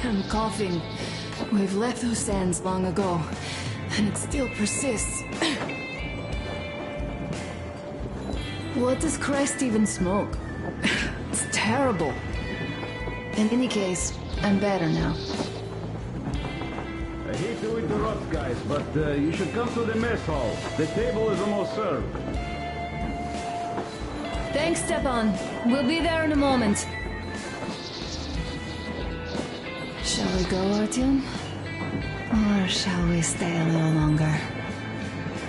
I'm coughing. We've left those sands long ago, and it still persists. What does Christ even smoke? It's terrible. In any case, I'm better now. I hate to interrupt, guys, but you should come to the mess hall. The table is almost served. Thanks, Stepan. We'll be there in a moment. Shall we go, Artyom? Or shall we stay a little longer?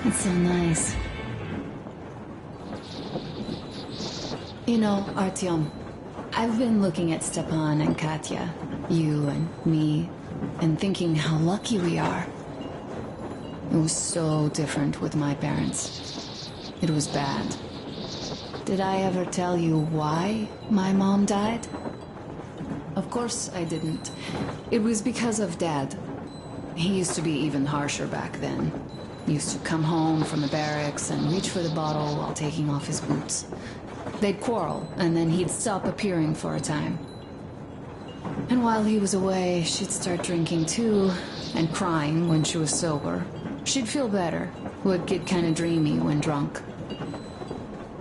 It's so nice. You know, Artyom, I've been looking at Stepan and Katya, you and me, and thinking how lucky we are. It was so different with my parents. It was bad. Did I ever tell you why my mom died? Of course I didn't. It was because of Dad. He used to be even harsher back then. He used to come home from the barracks and reach for the bottle while taking off his boots. They'd quarrel, and then he'd stop appearing for a time. And while he was away, she'd start drinking too, and crying when she was sober. She'd feel better, would get kinda dreamy when drunk.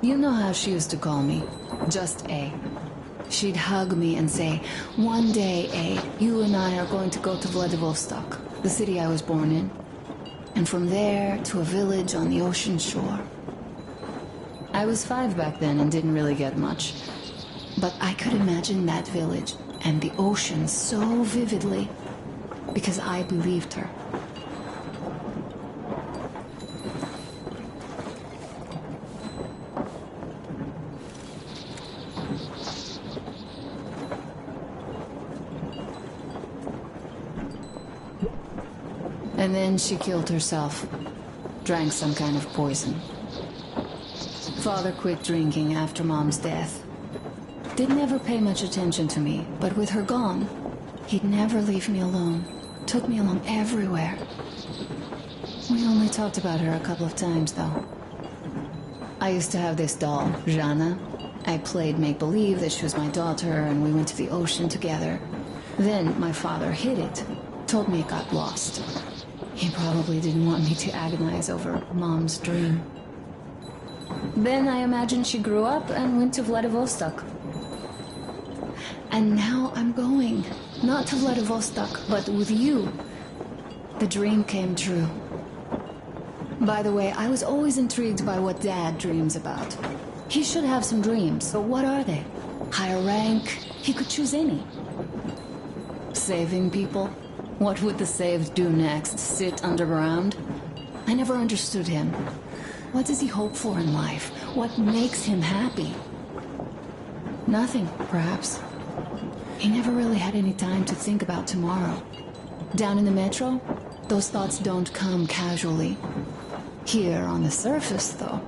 You know how she used to call me? Just A. She'd hug me and say, "One day, A, you and I are going to go to Vladivostok, the city I was born in. And from there to a village on the ocean shore." I was 5 back then and didn't really get much. But I could imagine that village and the ocean so vividly because I believed her. And then she killed herself. Drank some kind of poison. Father quit drinking after Mom's death. Didn't ever pay much attention to me, but with her gone, he'd never leave me alone. Took me along everywhere. We only talked about her a couple of times, though. I used to have this doll, Jana. I played make-believe that she was my daughter, and we went to the ocean together. Then my father hid it. Told me it got lost. He probably didn't want me to agonize over Mom's dream. Then I imagine she grew up and went to Vladivostok. And now I'm going. Not to Vladivostok, but with you. The dream came true. By the way, I was always intrigued by what Dad dreams about. He should have some dreams, but what are they? Higher rank? He could choose any. Saving people? What would the saved do next? Sit underground? I never understood him. What does he hope for in life? What makes him happy? Nothing, perhaps. He never really had any time to think about tomorrow. Down in the metro, those thoughts don't come casually. Here on the surface, though.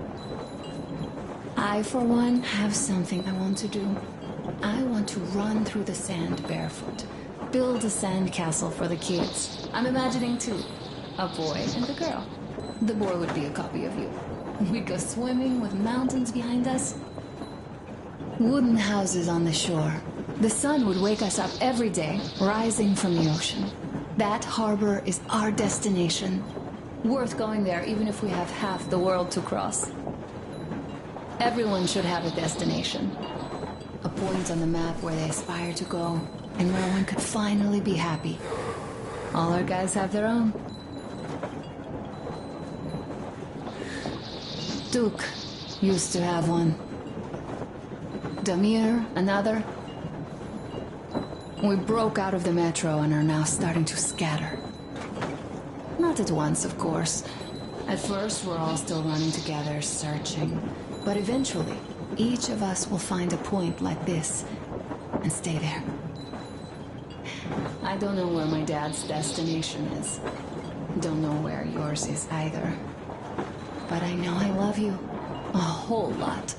I, for one, have something I want to do. I want to run through the sand barefoot. Build a sand castle for the kids. I'm imagining two. A boy and a girl. The boy would be a copy of you. We'd go swimming with mountains behind us. Wooden houses on the shore. The sun would wake us up every day, rising from the ocean. That harbor is our destination. Worth going there even if we have half the world to cross. Everyone should have a destination. A point on the map where they aspire to go, and where one could finally be happy. All our guys have their own. Duke used to have one. Damir, another. We broke out of the metro and are now starting to scatter. Not at once, of course. At first, we're all still running together, searching. But eventually, each of us will find a point like this and stay there. I don't know where my dad's destination is. Don't know where yours is either. But I know I love you a whole lot.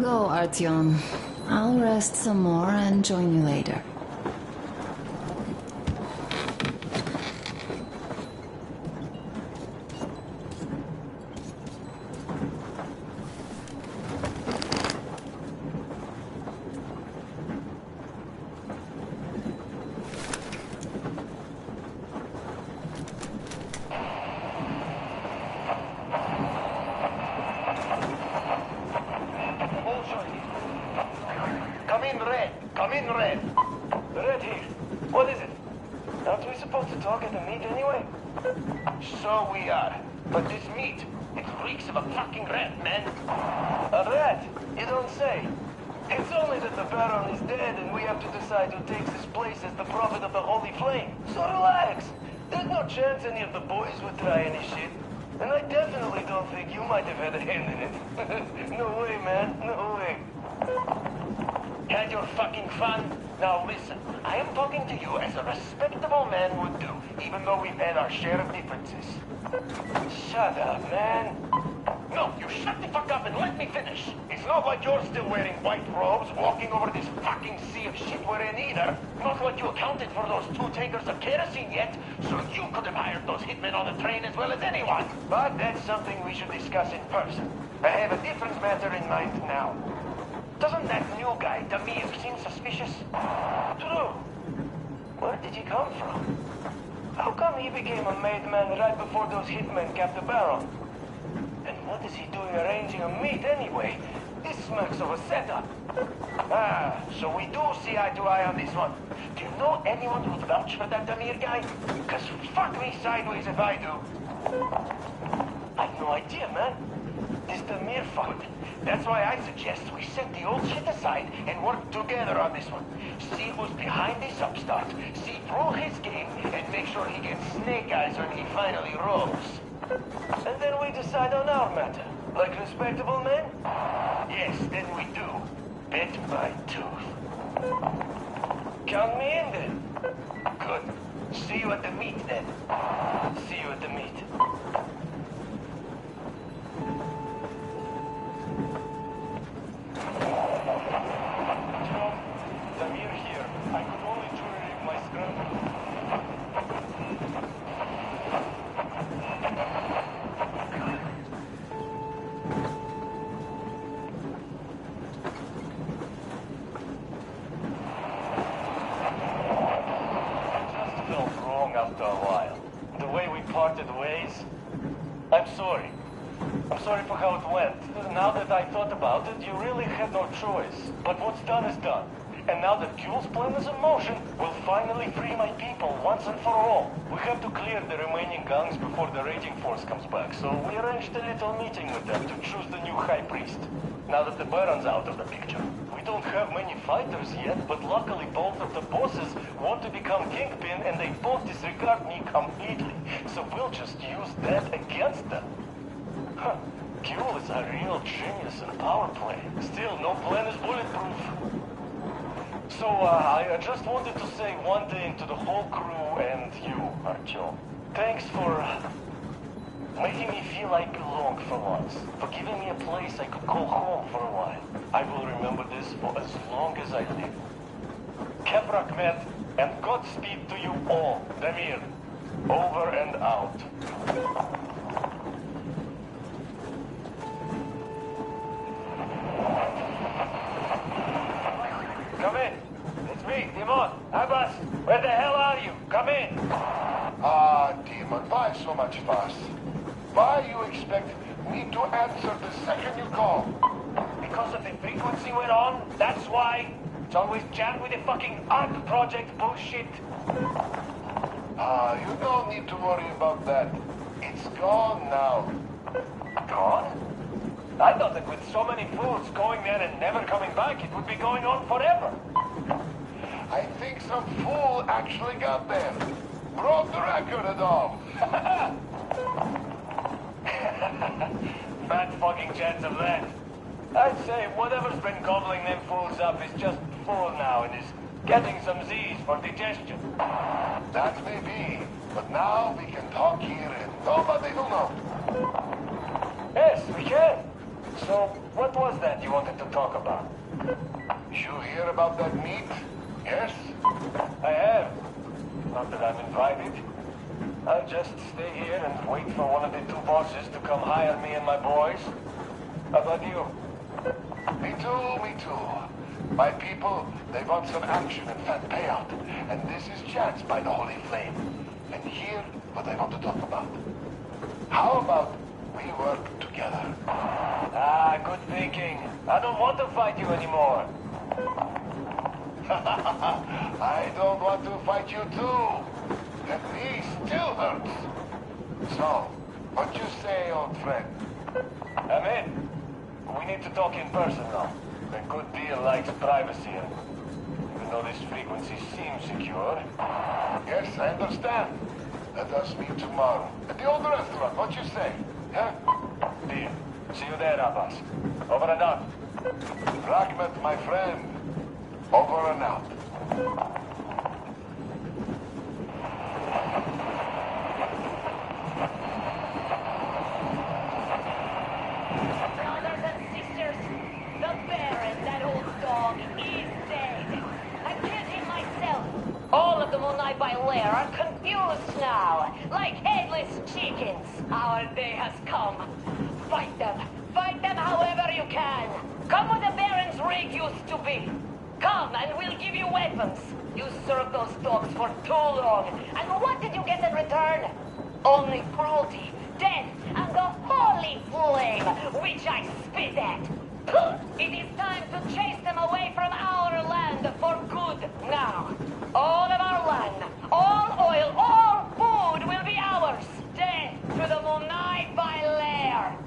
Go, Artyom. I'll rest some more and join you later. Come in, Red. Red here. What is it? Aren't we supposed to talk at the meet anyway? So we are. But this meat, it reeks of a fucking rat, man. A rat? You don't say. It's only that the Baron is dead and we have to decide who takes his place as the prophet of the Holy Flame. So relax. There's no chance any of the boys would try any shit. And I definitely don't think you might have had a hand in it. No way, man. No way. Had your fucking fun? Now listen, I am talking to you as a respectable man would do, even though we've had our share of differences. Shut up, man. No, you shut the fuck up and let me finish. It's not like you're still wearing white robes, walking over this fucking sea of shit we're in either. Not like you accounted for those 2 tankers of kerosene yet, so you could have hired those hitmen on the train as well as anyone. But that's something we should discuss in person. I have a different matter in mind now. Doesn't that new guy, Damir, seem suspicious? True. Where did he come from? How come he became a made man right before those hitmen capped the Baron? And what is he doing arranging a meet anyway? This smacks of a setup. Ah, so we do see eye to eye on this one. Do you know anyone who'd vouch for that Damir guy? Because fuck me sideways if I do. I've no idea, man. This Damir fucked. That's why I suggest we set the old shit aside and work together on this one. See who's behind this upstart, see through his game, and make sure he gets snake eyes when he finally rolls. And then we decide on our matter. Like respectable men? Yes, then we do. Bet my tooth. Count me in then. Good. See you at the meet then. See you at the meet. Damir here. I could only jury-rig my scramble. Just felt wrong after a while. The way we parted ways. I'm sorry. I'm sorry for how it went. Now that I thought about it, you really had no choice. But what's done is done. And now that Gule's plan is in motion, we'll finally free my people once and for all. We have to clear the remaining gangs before the Raging Force comes back, so we arranged a little meeting with them to choose the new High Priest. Now that the Baron's out of the picture. We don't have many fighters yet, but luckily both of the bosses want to become Kingpin and they both disregard me completely. So we'll just use that against them. Huh. Gule is a real genius in power play. Still, no plan is bulletproof. So, I just wanted to say one thing to the whole crew and you, Artyom. Thanks for making me feel I belong for once. For giving me a place I could call home for a while. I will remember this for as long as I live. Keprak met, and Godspeed to you all. Damir, over and out. Come in. It's me, Dimon. Abbas, where the hell are you? Come in. Ah, Demon, why so much fuss? Why you expect me to answer the second you call? Because of the frequency we're on? That's why? It's always jammed with the fucking ARC project bullshit. Ah, you don't need to worry about that. It's gone now. Gone? I thought that with so many fools going there and never coming back, it would be going on forever. I think some fool actually got there. Broke the record and all. Fat fucking chance of that. I'd say whatever's been gobbling them fools up is just full now and is getting some Z's for digestion. That may be, but now we can talk here and nobody will know. Yes, we can. So, what was that you wanted to talk about? You hear about that meet? Yes? I have. Not that I'm invited. I'll just stay here and wait for one of the two bosses to come hire me and my boys. How about you? Me too, me too. My people, they want some action and fat payout. And this is chance by the Holy Flame. And here, what I want to talk about. How about we work together? Ah, good thinking. I don't want to fight you anymore. I don't want to fight you too. That knee still hurts. So, what you say, old friend? I'm in. We need to talk in person now. The good deal likes privacy, and even though this frequency seems secure... Yes, I understand. Let us meet tomorrow. At the old restaurant, what you say? Huh? Deal. See you there, Abbas. Over and out. Rachmat, my friend. Over and out. Brothers and sisters, the Baron, that old dog, is dead. I killed him myself. All of the Monai by Lair are confused now, like headless chickens. Our day has come. Fight them. Fight them however you can. Come where the Baron's rig used to be. Come, and we'll give you weapons. You served those dogs for too long. And what did you get in return? Only cruelty, death, and the holy flame, which I spit at. It is time to chase them away from our land for good now. All of our land, all oil, all food will be ours. Death to the Monai by Lair.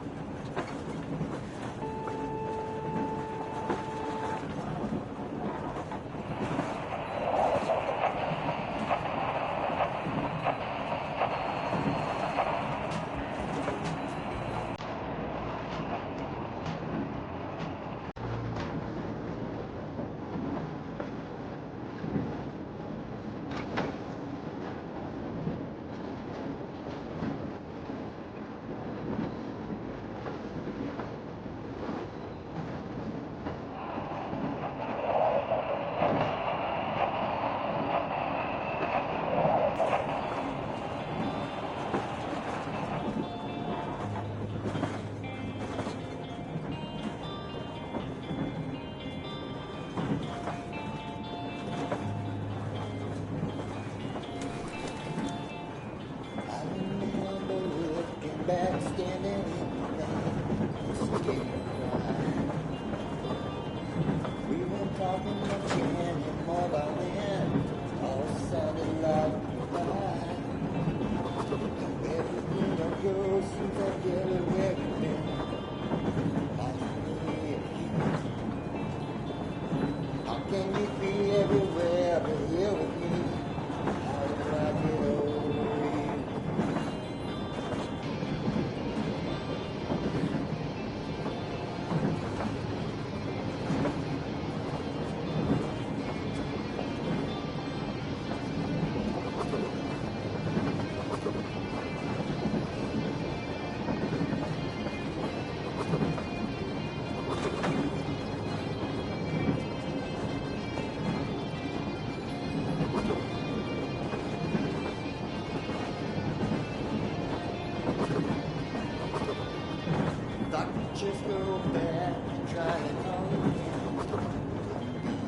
Just go back and try it all again.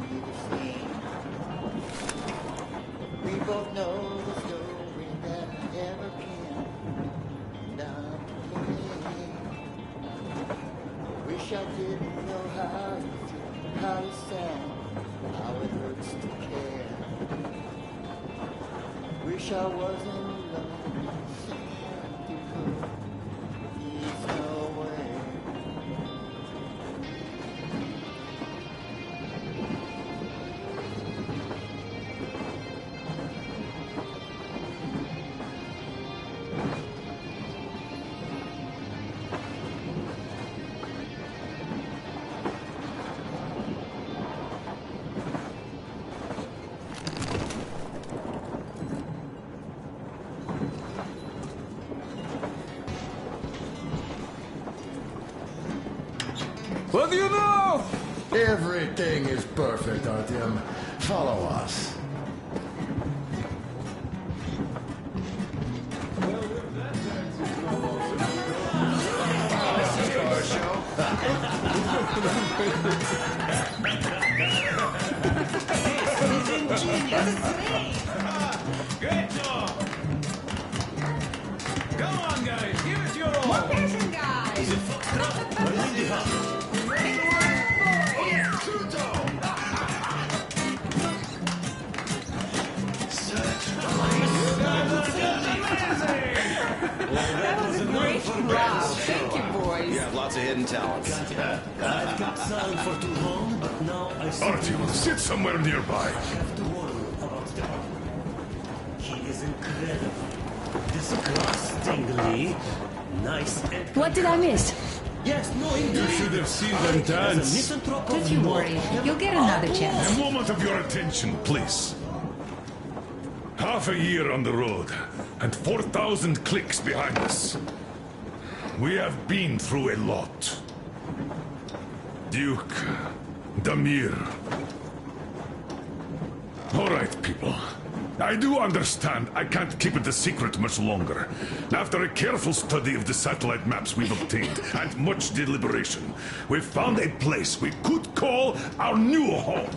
Be the same. We both know the story that never can down to me. Wish I didn't know how you feel, how you sound, how it hurts to care. Wish I wasn't alone. There's no way. What do you know? Everything is perfect, Artyom. Follow us. Great job! Come on, guys, give it your all! That was a great job. Thank you, boys. You have lots of hidden talents. I've kept silent for too long, but now I see Artyom, sit somewhere nearby. have to worry about Stepan. He is incredible. Disgustingly nice and... What did I miss? Yes, no, indeed. You should have seen them As a dance. misanthrope Don't of you more- worry. You'll get another chance. A moment of your attention, please. Half a year on the road, and 4,000 clicks behind us. We have been through a lot. Duke, Damir. All right, people. I do understand I can't keep it a secret much longer. After a careful study of the satellite maps we've obtained, and much deliberation, we've found a place we could call our new home.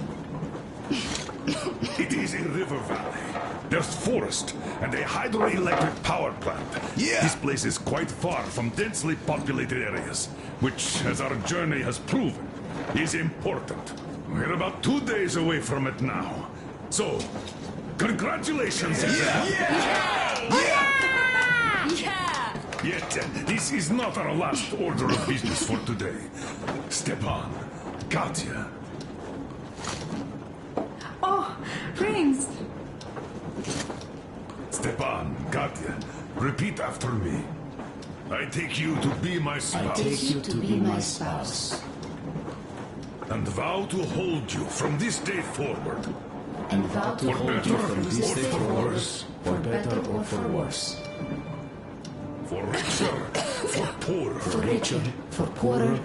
It is a river valley. There's forest and a hydroelectric power plant. Yeah. This place is quite far from densely populated areas, which, as our journey has proven, is important. We're about 2 days away from it now. So, congratulations. Yet, this is not our last order of business for today. Stepan, Katya, Oh, rings. Stepan, Katya, repeat after me. I take you to be my spouse. You to be my spouse. And vow to hold you from this day forward. And vow to For hold better you from this or day for forward, worse. for better or for worse. For richer, for poorer. For richer, for poorer,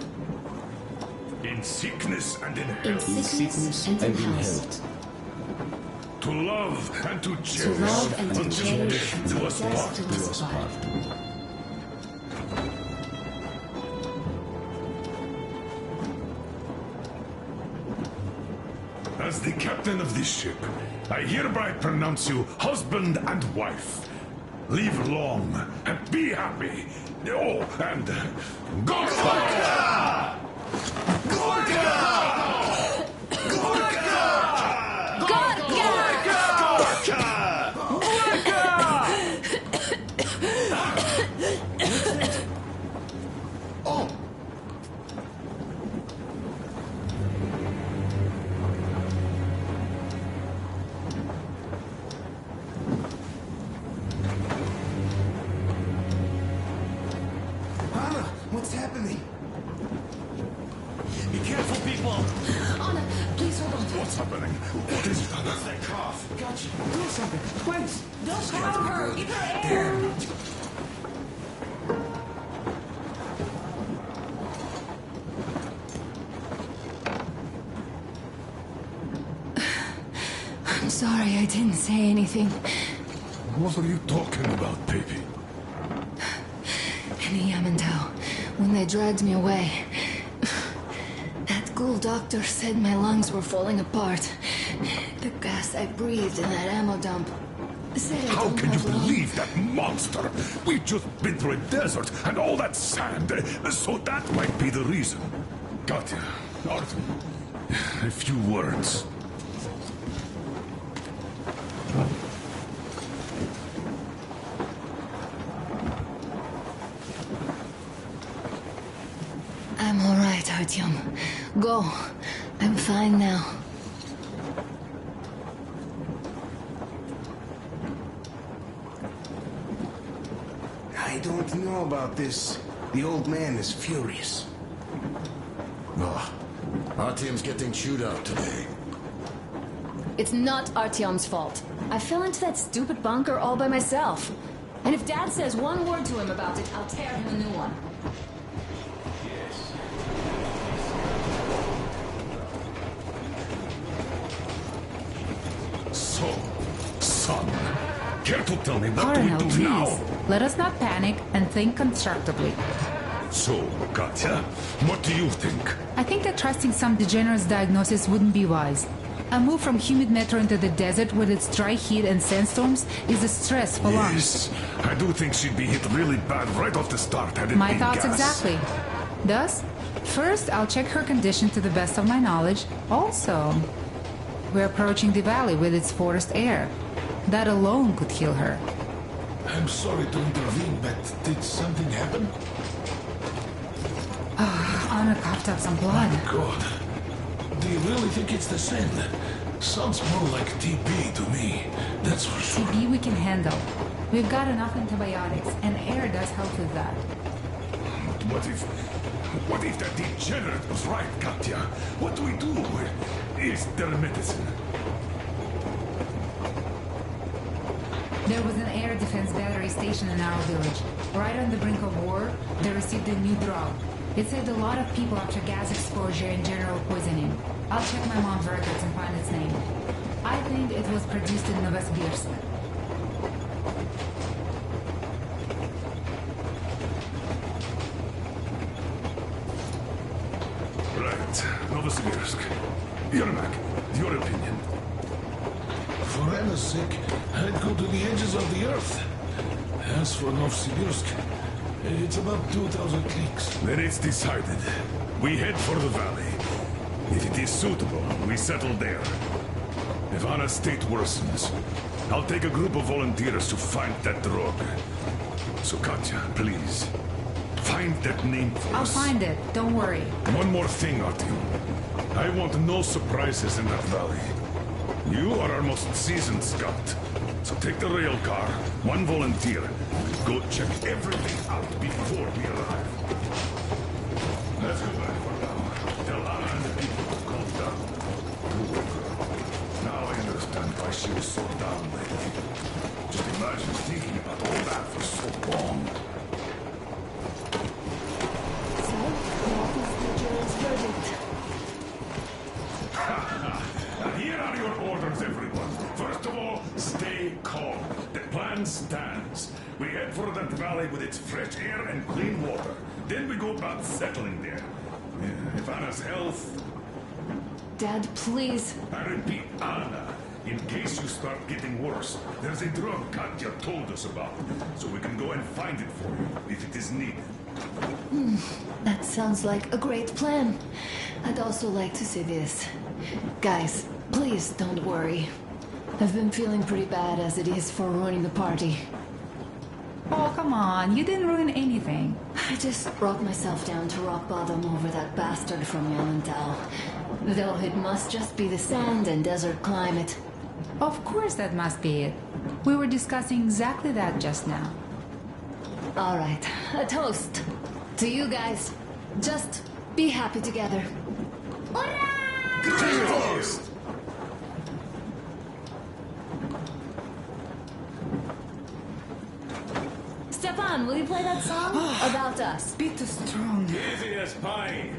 In sickness and in in health. sickness and in health. To love and to To cherish. love and to until cherish death until do us death part. do us part. As the captain of this ship, I hereby pronounce you husband and wife. Live long and be happy. Oh, and Gorka! Anna, what's happening? Be careful, people! Anna, please hold on. What's happening? What is it, Anna? That cough. Gotcha. Do something, please! Don't cover her. Give her air. I'm sorry I didn't say anything. What are you talking about, baby? In Yamantau, when they dragged me away, that ghoul doctor said my lungs were falling apart. The gas I breathed in that ammo dump said I How don't can you have lung. believe that monster? We've just been through a desert and all that sand, so that might be the reason. Katya, Arthur, a few words. I'm all right, Artyom. Go. I'm fine now. I don't know about this. The old man is furious. Oh, Artyom's getting chewed out today. It's not Artyom's fault. I fell into that stupid bunker all by myself. And if Dad says one word to him about it, I'll tear him a new one. So, son, care to tell me what Colonel, do we do please. now? Let us not panic and think constructively. So, Katya, what do you think? I think that trusting some degenerate's diagnosis wouldn't be wise. A move from humid metro into the desert with its dry heat and sandstorms is a stress for lungs. Yes, I do think she'd be hit really bad right off the start had it My been thoughts gas. exactly. Thus, first I'll check her condition to the best of my knowledge. Also, we're approaching the valley with its forest air. That alone could heal her. I'm sorry to intervene, but did something happen? Anna coughed up some blood. God. Do you really think it's the sand? Sounds more like TB to me. That's for sure. TB we can handle. We've got enough antibiotics, and air does help with that. What if that degenerate was right, Katya? What do we do? Is there medicine? There was an air defense battery station in our village. Right on the brink of war, they received a new drug. It saved a lot of people after gas exposure and general poisoning. I'll check my mom's records and find its name. I think it was produced in Novosibirsk. Right, Novosibirsk. Yermak, your opinion? For Anna's sake, I'd go to the edges of the earth. As for Novosibirsk, it's about 2,000 cliques. Then it's decided. We head for the valley. If it is suitable, we settle there. If Anna's state worsens, I'll take a group of volunteers to find that drug. So Katya, please, find that name for I'll us. find it, don't worry. One more thing, Artyom. I want no surprises in that valley. You are our most seasoned scout. So take the rail car, one volunteer. Go check everything out before we arrive. Let's go back for now. Tell Anna and the people to calm down. Poor girl. Now I understand why she was so down lately. Just imagine thinking about all that for so long. So, what is the jury's verdict? Here are your orders, everyone. First of all, stay calm. The plan stands. We head for that valley with its fresh air and clean water. Then we go about settling there. If Anna's health... Dad, please. I repeat, Anna. In case you start getting worse, there's a drug Katya told us about. So we can go and find it for you, if it is needed. That sounds like a great plan. I'd also like to say this. Guys, please don't worry. I've been feeling pretty bad as it is for ruining the party. Oh, come on, you didn't ruin anything. I just brought myself down to rock bottom over that bastard from Yellendale. Though it must just be the sand and desert climate. Of course that must be it. We were discussing exactly that just now. All right, a toast to you guys. Just be happy together. Toast! Stepan, will you play that song about us? Bit too strong. Easy as pie.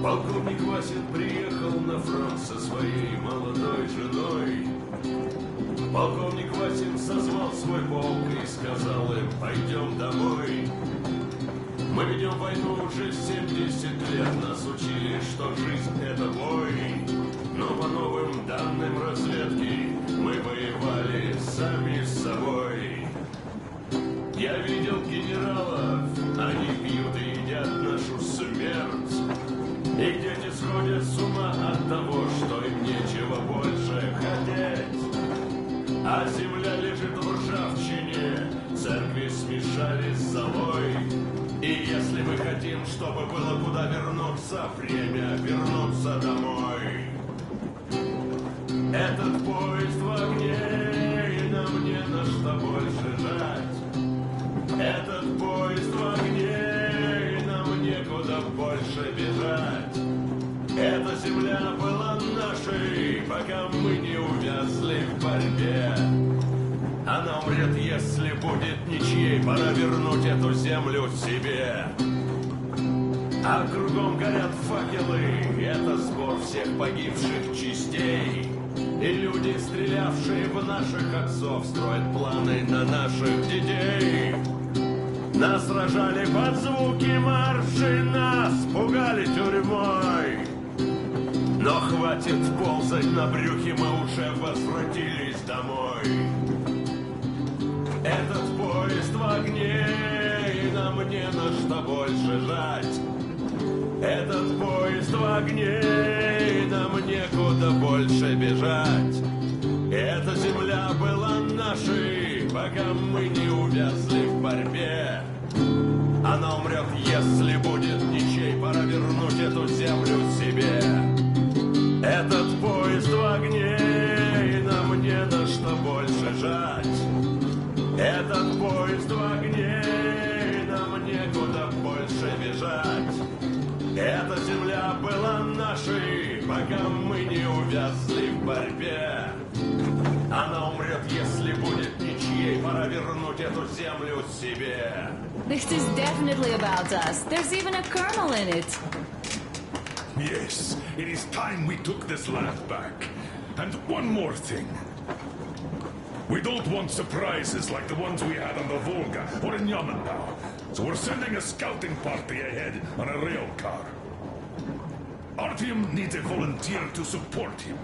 Полковник Васин приехал на фронт со своей молодой женой. Полковник Васин созвал свой полк и сказал им: пойдем домой. Мы ведем войну уже 70 лет, нас учили, что жизнь это бой. Но по новым данным разведки мы воевали сами с собой. Я видел генералов, они пьют и едят нашу смерть. И дети сходят с ума от того, что им нечего больше хотеть. А земля лежит в ржавчине, церкви смешались с золой. И если мы хотим, чтобы было куда вернуться, время вернуться домой. Этот поезд в огне, и нам не на что больше жать. Этот поезд в огне, и нам некуда больше земля была нашей, пока мы не увязли в борьбе. Она умрет, если будет ничьей, пора вернуть эту землю себе. А кругом горят факелы, это сбор всех погибших частей. И люди, стрелявшие в наших отцов, строят планы на наших детей. Нас сражали под звуки маршей, нас пугали тюрьмой. Но хватит ползать на брюхе, мы уже возвратились домой. Этот поезд в огне, и нам не на что больше жать. Этот поезд в огне, и нам некуда больше бежать. Эта земля была нашей, пока мы не увязли в борьбе. Она умрет, если будет ничей, пора вернуть эту землю себе. Этот поезд в огне, и нам не на что больше жать. Этот поезд в огне, и нам некуда больше бежать. Эта земля была нашей, пока мы не увязли в борьбе. Она умрет, если будет ничьей, пора вернуть эту землю себе. This is definitely about us. There's even a colonel in it. Yes, it is time we took this land back. And one more thing. We don't want surprises like the ones we had on the Volga or in Yemen now. So we're sending a scouting party ahead on a rail car. Artyom needs a volunteer to support him.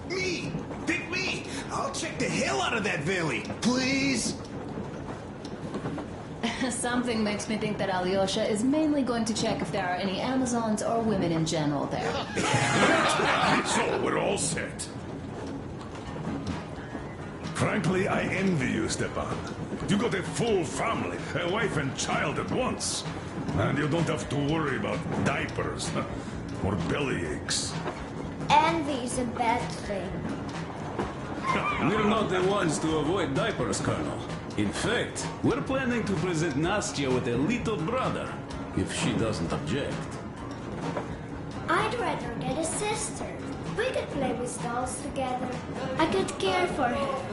Me! Pick me! I'll check the hell out of that valley, please! Something makes me think that Alyosha is mainly going to check if there are any Amazons or women in general there. So we're all set. Frankly, I envy you, Stepan. You got a full family, a wife and child at once. And you don't have to worry about diapers or belly aches. Envy is a bad thing. We're not the ones to avoid diapers, Colonel. In fact, we're planning to present Nastya with a little brother, if she doesn't object. I'd rather get a sister. We could play with dolls together. I could care for her.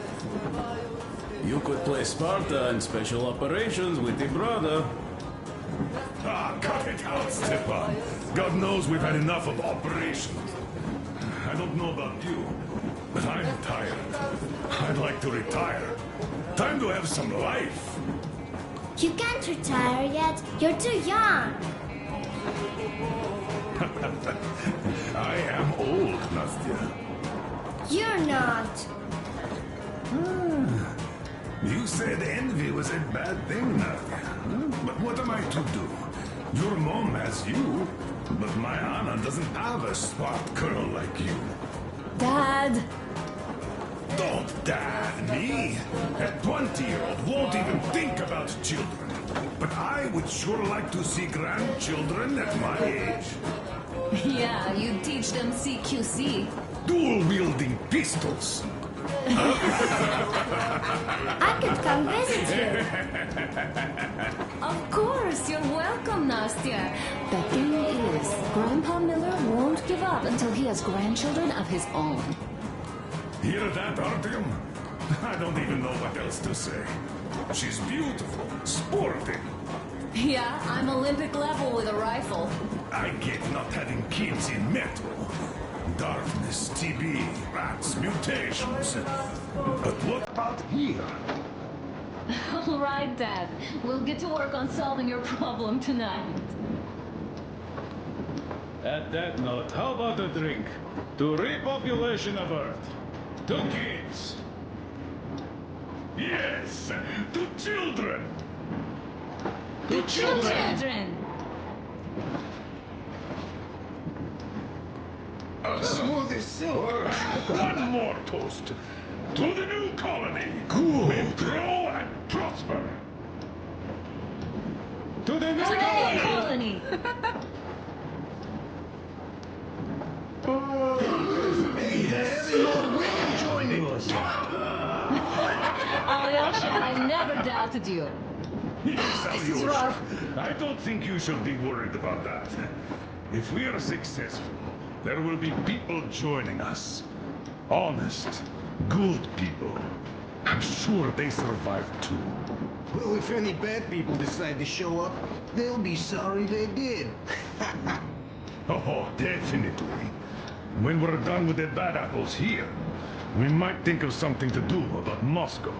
You could play Sparta and special operations with your brother. Ah, cut it out, Stepan. God knows we've had enough of operations. I don't know about you, but I'm tired. I'd like to retire. Time to have some life. You can't retire yet. You're too young. I am old, Nastya. You're not. You said envy was a bad thing, Nastya. But what am I to do? Your mom has you, but my Anna doesn't have a smart girl like you. Dad! Don't dad me! A 20-year-old won't even think about children. But I would sure like to see grandchildren at my age. Yeah, you teach them CQC. Dual-wielding pistols. I could come visit you. Of course, you're welcome, Nastya. The thing is, Grandpa Miller won't give up until he has grandchildren of his own. Hear that, Artyom? I don't even know what else to say. She's beautiful, sporting. Yeah, I'm Olympic level with a rifle. I get not having kids in Metro. Darkness, TB, rats, mutations. But what about here? All right, Dad. We'll get to work on solving your problem tonight. At that note, how about a drink? To repopulation of Earth. To kids. Yes, to children. To children! Smooth as silver. One more toast. To the new colony. Cool. May grow and prosper. To the new colony! Alyosha, I never doubted you. Yes, This is Alyosha. rough. I don't think you should be worried about that. If we are successful, there will be people joining us. Honest, good people. I'm sure they survived too. Well, if any bad people decide to show up, they'll be sorry they did. Oh, definitely. When we're done with the bad apples here, we might think of something to do about Moscow.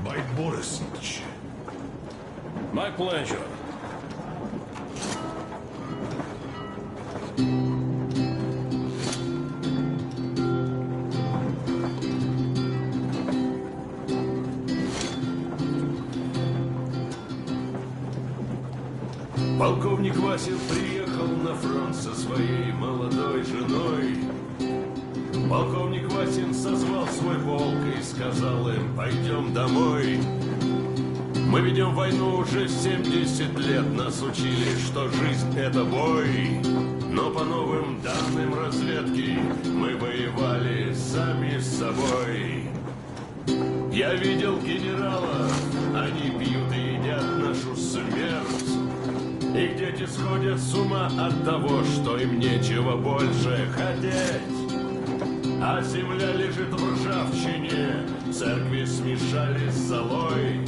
By Borisich. My pleasure. Полковник Васин приехал на фронт со своей молодой женой. Полковник Васин созвал свой полк и сказал им: пойдем домой. Мы ведем войну уже 70 лет, нас учили, что жизнь это бой. Но по новым данным разведки мы воевали сами с собой. Я видел генералов, они пьют и едят нашу смерть. Их дети сходят с ума от того, что им нечего больше хотеть. А земля лежит в ржавчине, церкви смешали с золой.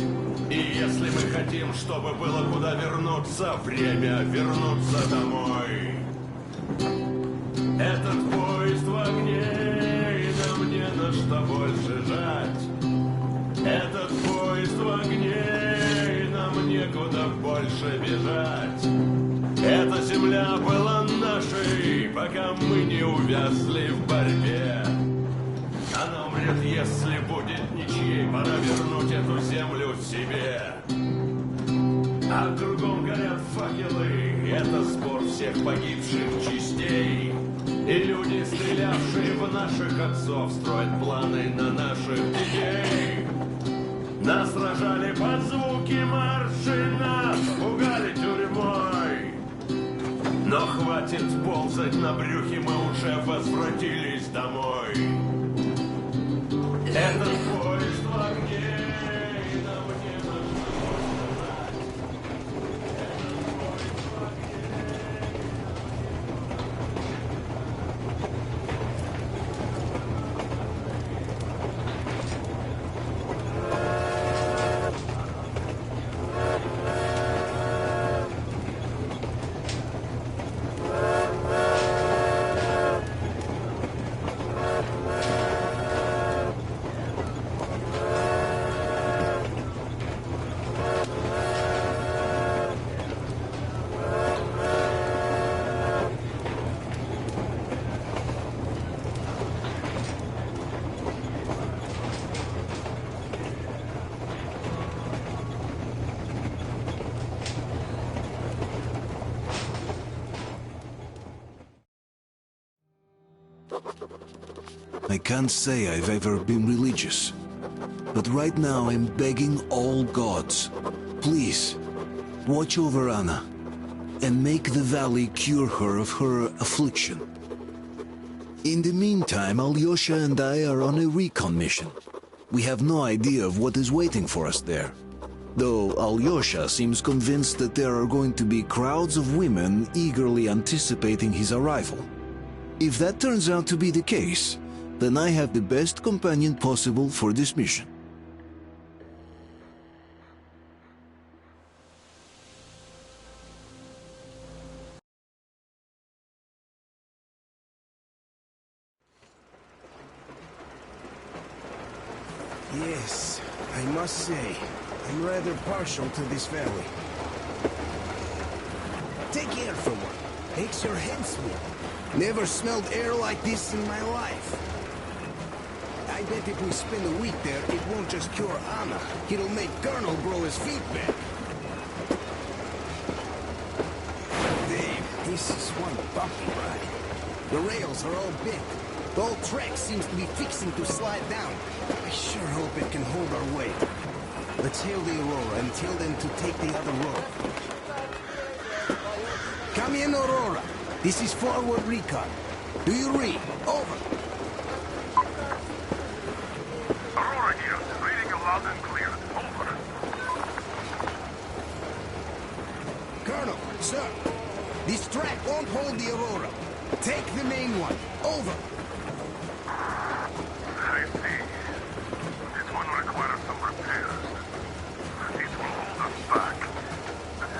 И если мы хотим, чтобы было куда вернуться, время вернуться домой. Этот поезд в огне, и нам не на что больше жать. Этот поезд в огне, и нам некуда больше бежать. Эта земля была нашей, пока мы не увязли в борьбе. Она умрет. говорят, если будет ничьей, пора вернуть эту землю себе. А кругом горят факелы, это сбор всех погибших частей. И люди, стрелявшие в наших отцов, строят планы на наших детей. Нас сражали под звуки марши, нас пугали тюрьмой. Но хватит ползать на брюхе, мы уже возвратились домой. Этот поезд в огне, и нам не на I can't say I've ever been religious, but right now I'm begging all gods, please, watch over Anna, and make the valley cure her of her affliction. In the meantime, Alyosha and I are on a recon mission. We have no idea of what is waiting for us there, though Alyosha seems convinced that there are going to be crowds of women eagerly anticipating his arrival. If that turns out to be the case, then I have the best companion possible for this mission. Yes, I must say, I'm rather partial to this valley. Take air for one. Makes your head swim. Never smelled air like this in my life. I bet if we spend a week there, it won't just cure Anna. It'll make Colonel grow his feet back. Damn, this is one bumpy ride. The rails are all bent. The whole track seems to be fixing to slide down. I sure hope it can hold our weight. Let's hail the Aurora and tell them to take the other road. Come in, Aurora. This is forward recon. Do you read? Over. Aurora here, reading you loud and clear. Over. Colonel, sir, this track won't hold the Aurora. Take the main one. Over. I see. This one requires some repairs. It will hold us back.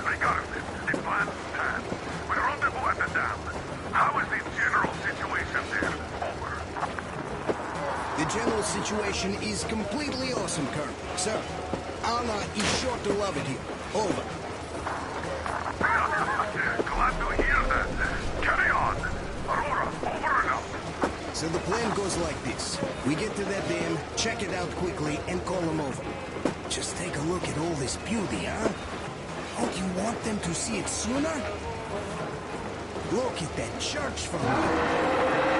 Regardless, the plan stands. We rendezvous at the dam. How is the general situation there? Over. The general situation is completely awesome, Colonel. Sir, Anna is sure to love it here. Over. Glad to hear that. Carry on. Aurora, over and out. So the plan goes like this. We get to that dam, check it out quickly, and call them over. Just take a look at all this beauty, huh? Don't you want them to see it sooner? Look at that church from here.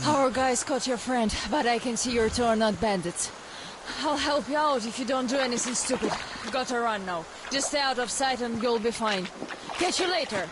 Our guys caught your friend, but I can see your two are not bandits. I'll help you out if you don't do anything stupid. Gotta run now. Just stay out of sight and you'll be fine. Catch you later.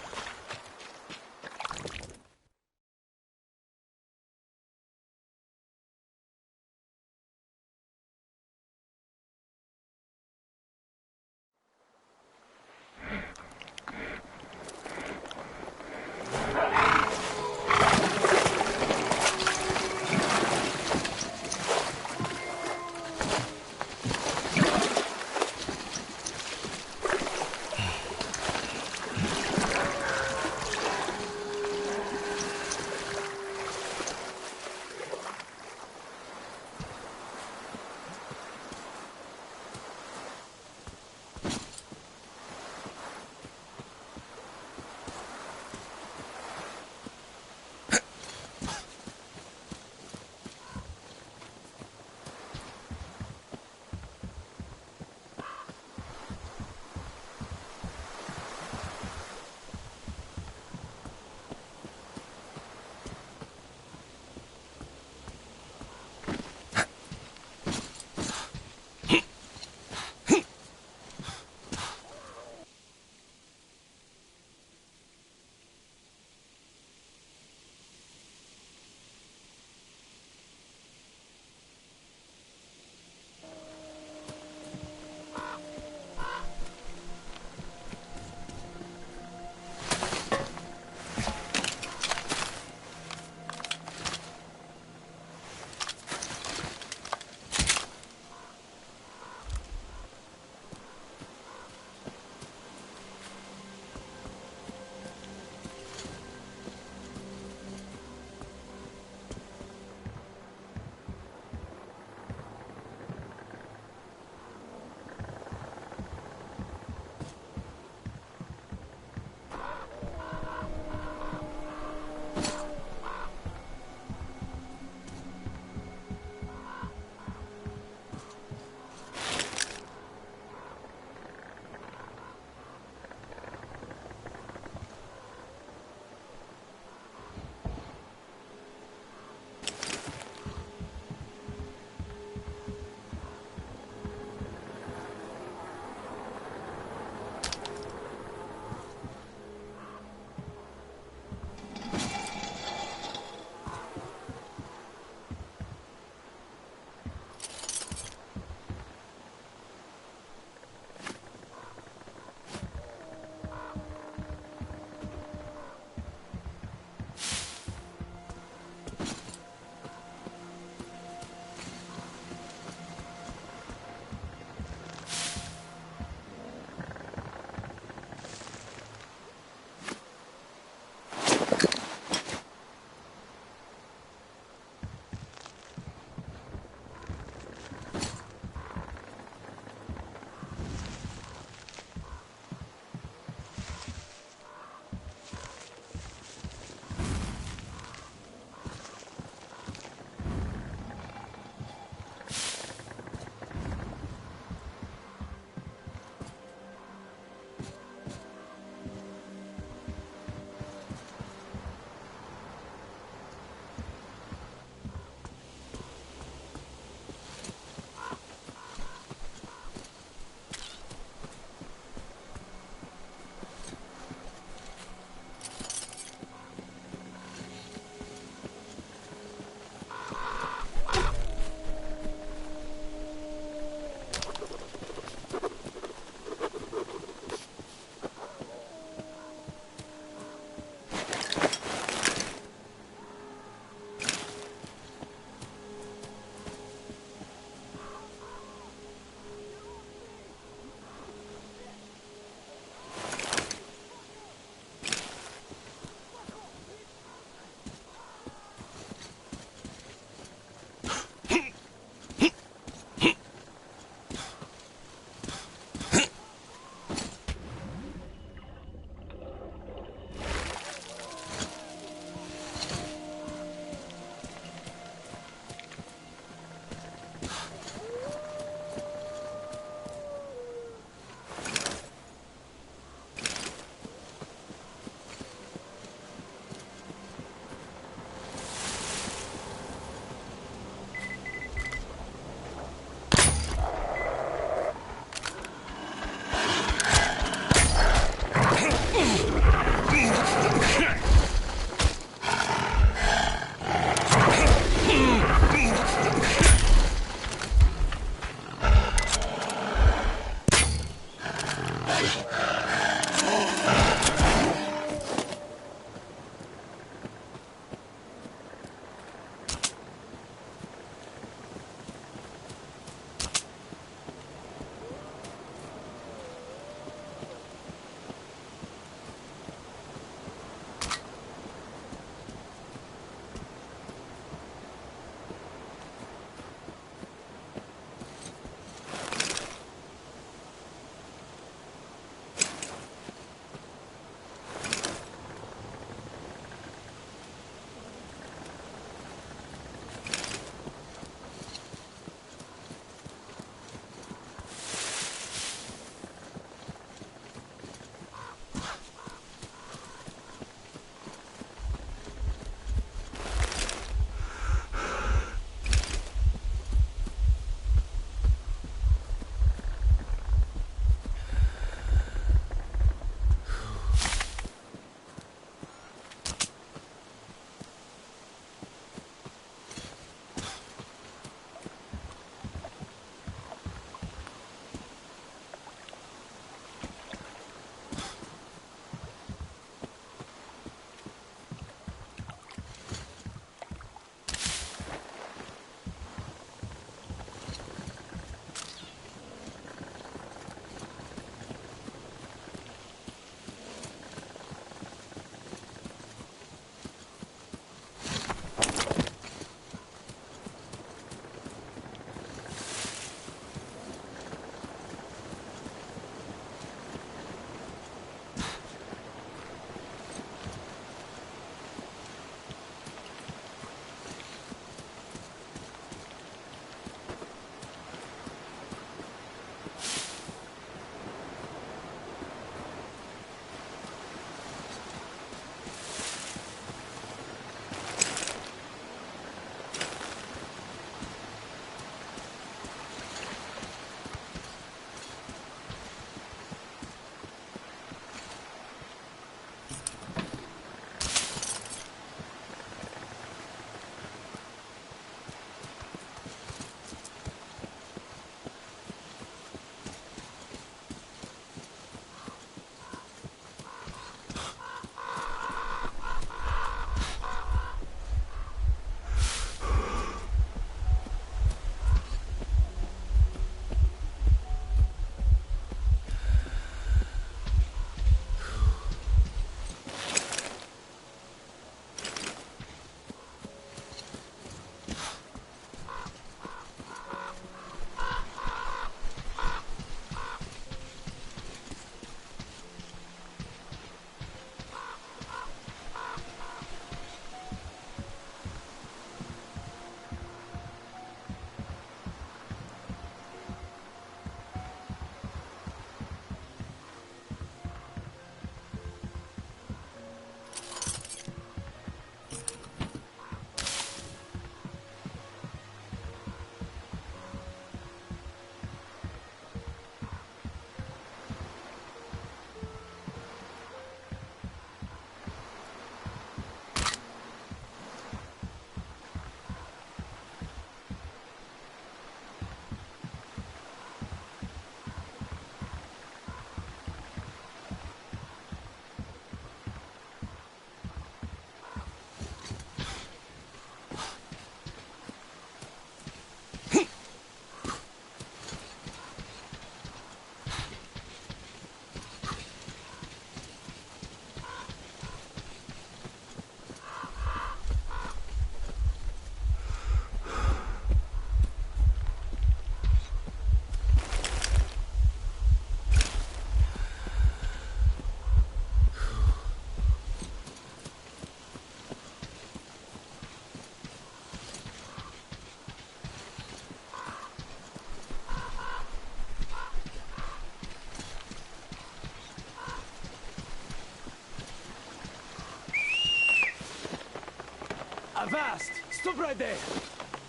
Avast! Stop right there!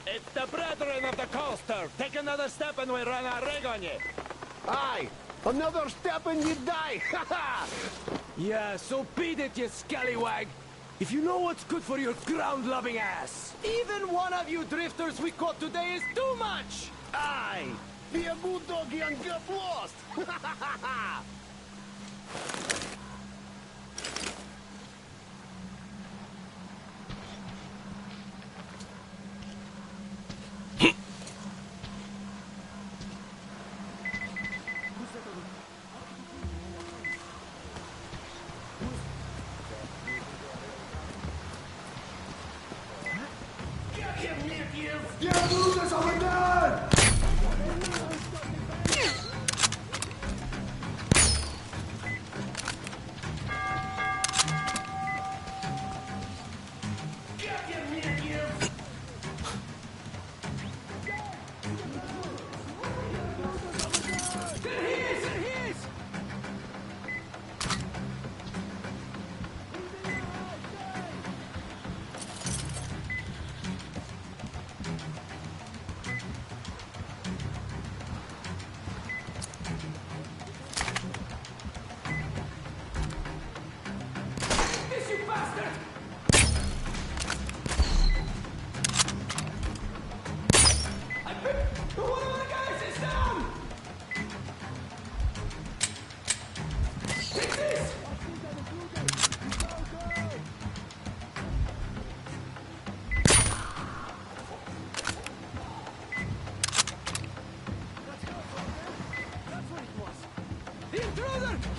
It's the brethren of the coaster! Take another step and we run our rig on you! Aye! Another step and you die! Yeah, so beat it, you scallywag! If you know what's good for your ground-loving ass! Even one of you drifters we caught today is too much! Aye! Be a good doggy and get lost!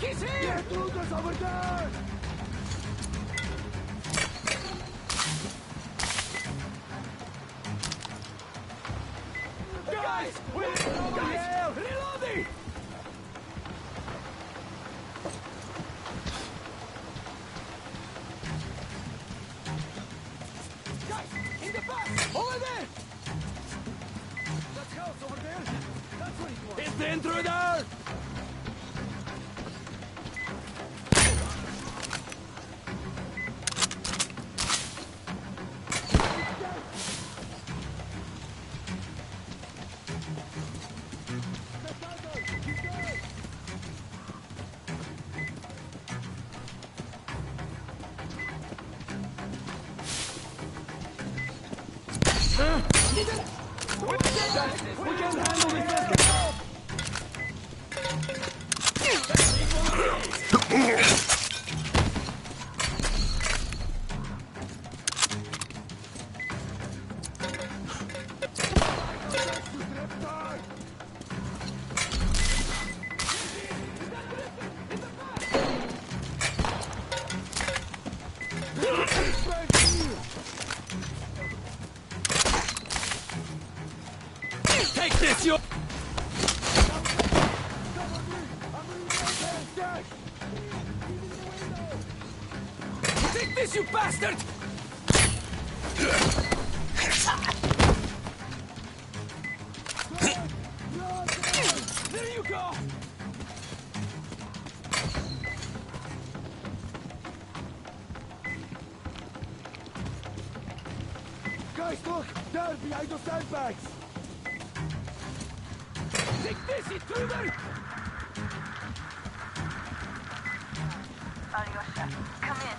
He's here! The intruder's over there! Guys! We're over here! Reloading! Guys! In the back! Over there! That house over there! That's what it was! It's the intruder! We can handle this. Take this, you. Take this, you bastard! There you go! Guys, look! There, behind the sandbags! Take this, intruder! Alyosha, come in.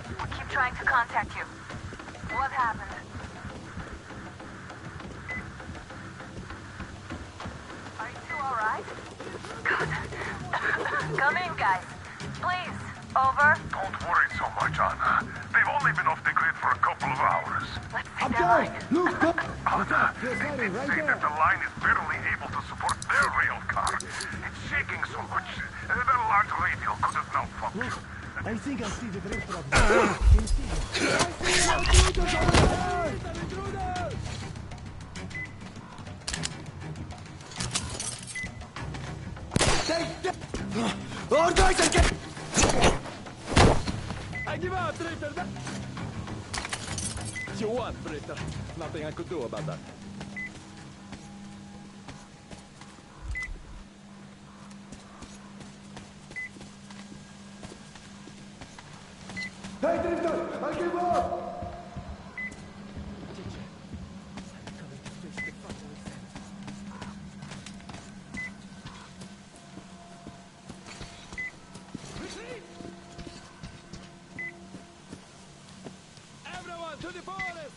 We keep trying to contact you. What happened? Are you two alright? Good. Come in, guys. Please. Over. Don't worry so much, Anna. They've only been off the grid for a couple of hours. Let's see their line. Look, go! Anna, they did say that the line is barely able to support their rail car. It's shaking so much. The large radio could have malfunctioned. I think I see the drift from there. Take that! Oh, guys, I get... I give up, Dritter! You won, Dritter. Nothing I could do about that. Hey, Drifter! I give up! Everyone to the forest!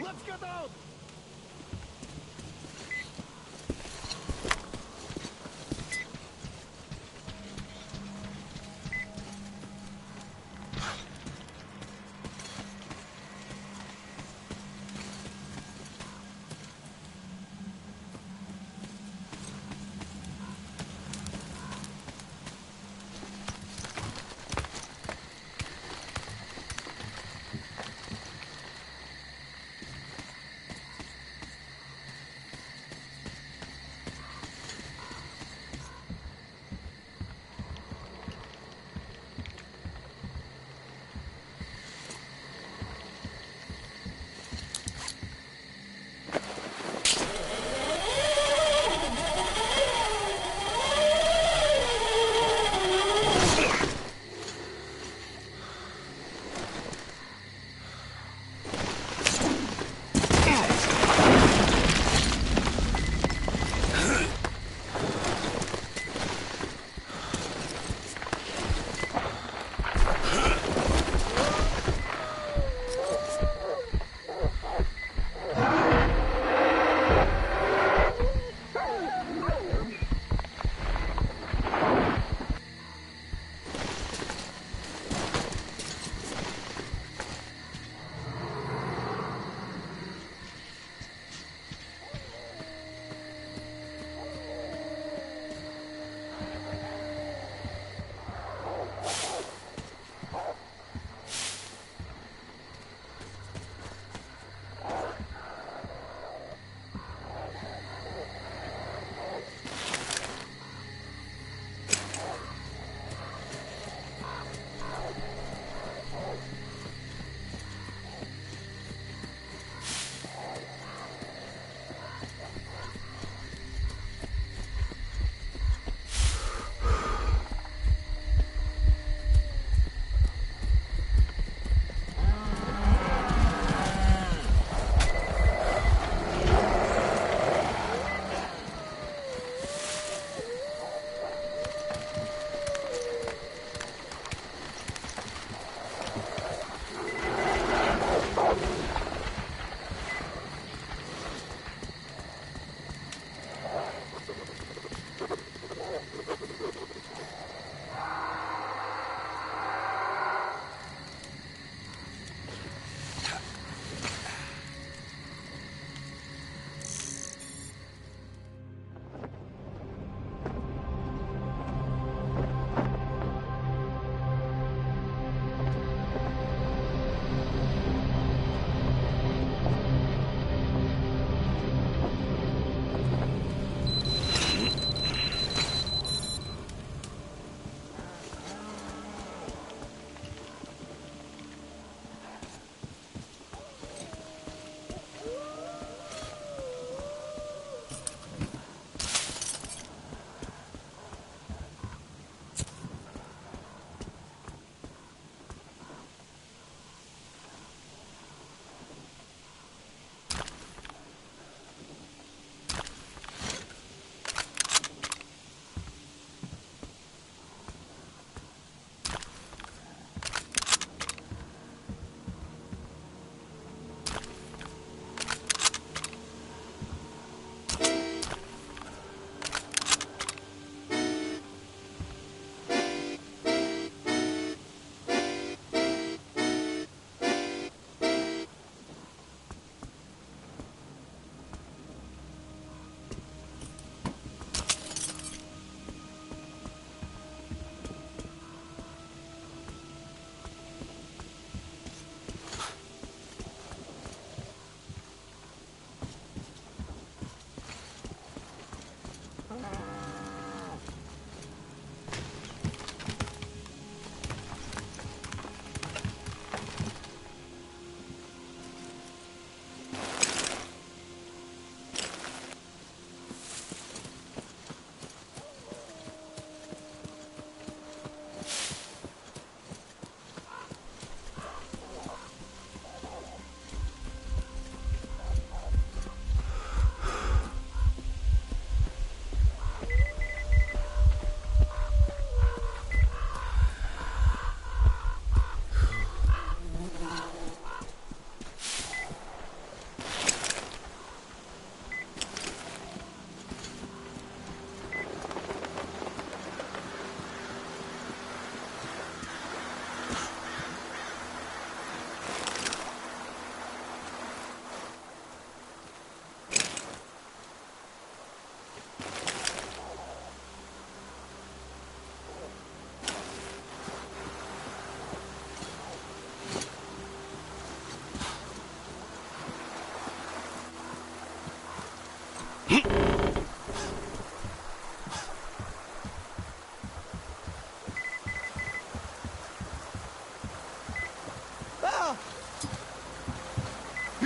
Let's get out!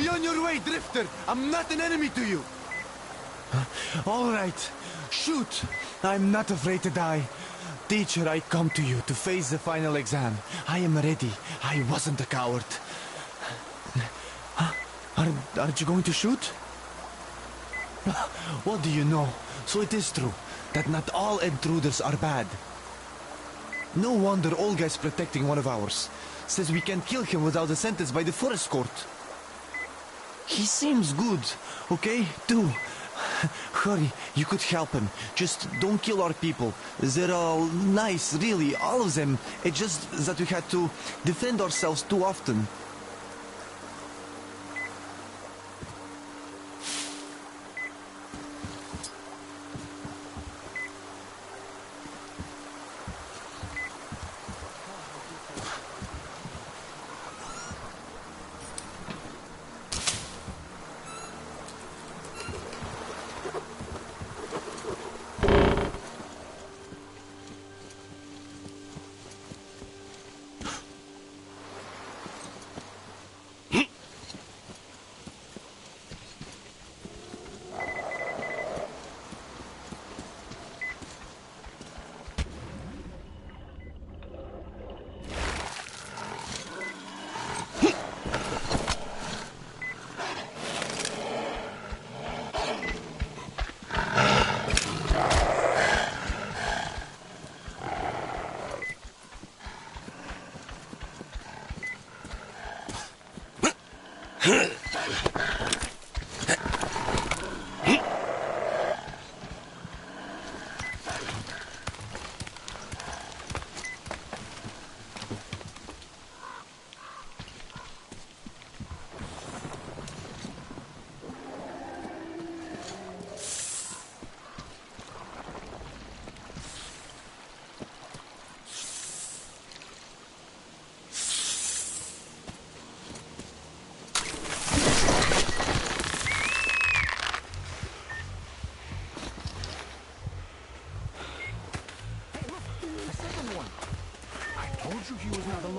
Be on your way, Drifter! I'm not an enemy to you! All right. Shoot! I'm not afraid to die. Teacher, I come to you to face the final exam. I am ready. I wasn't a coward. Aren't you going to shoot? What do you know? So it is true that not all intruders are bad. No wonder Olga is protecting one of ours. Says we can kill him without a sentence by the forest court. He seems good, okay? Do. Hurry, you could help him. Just don't kill our people. They're all nice, really, all of them. It's just that we had to defend ourselves too often.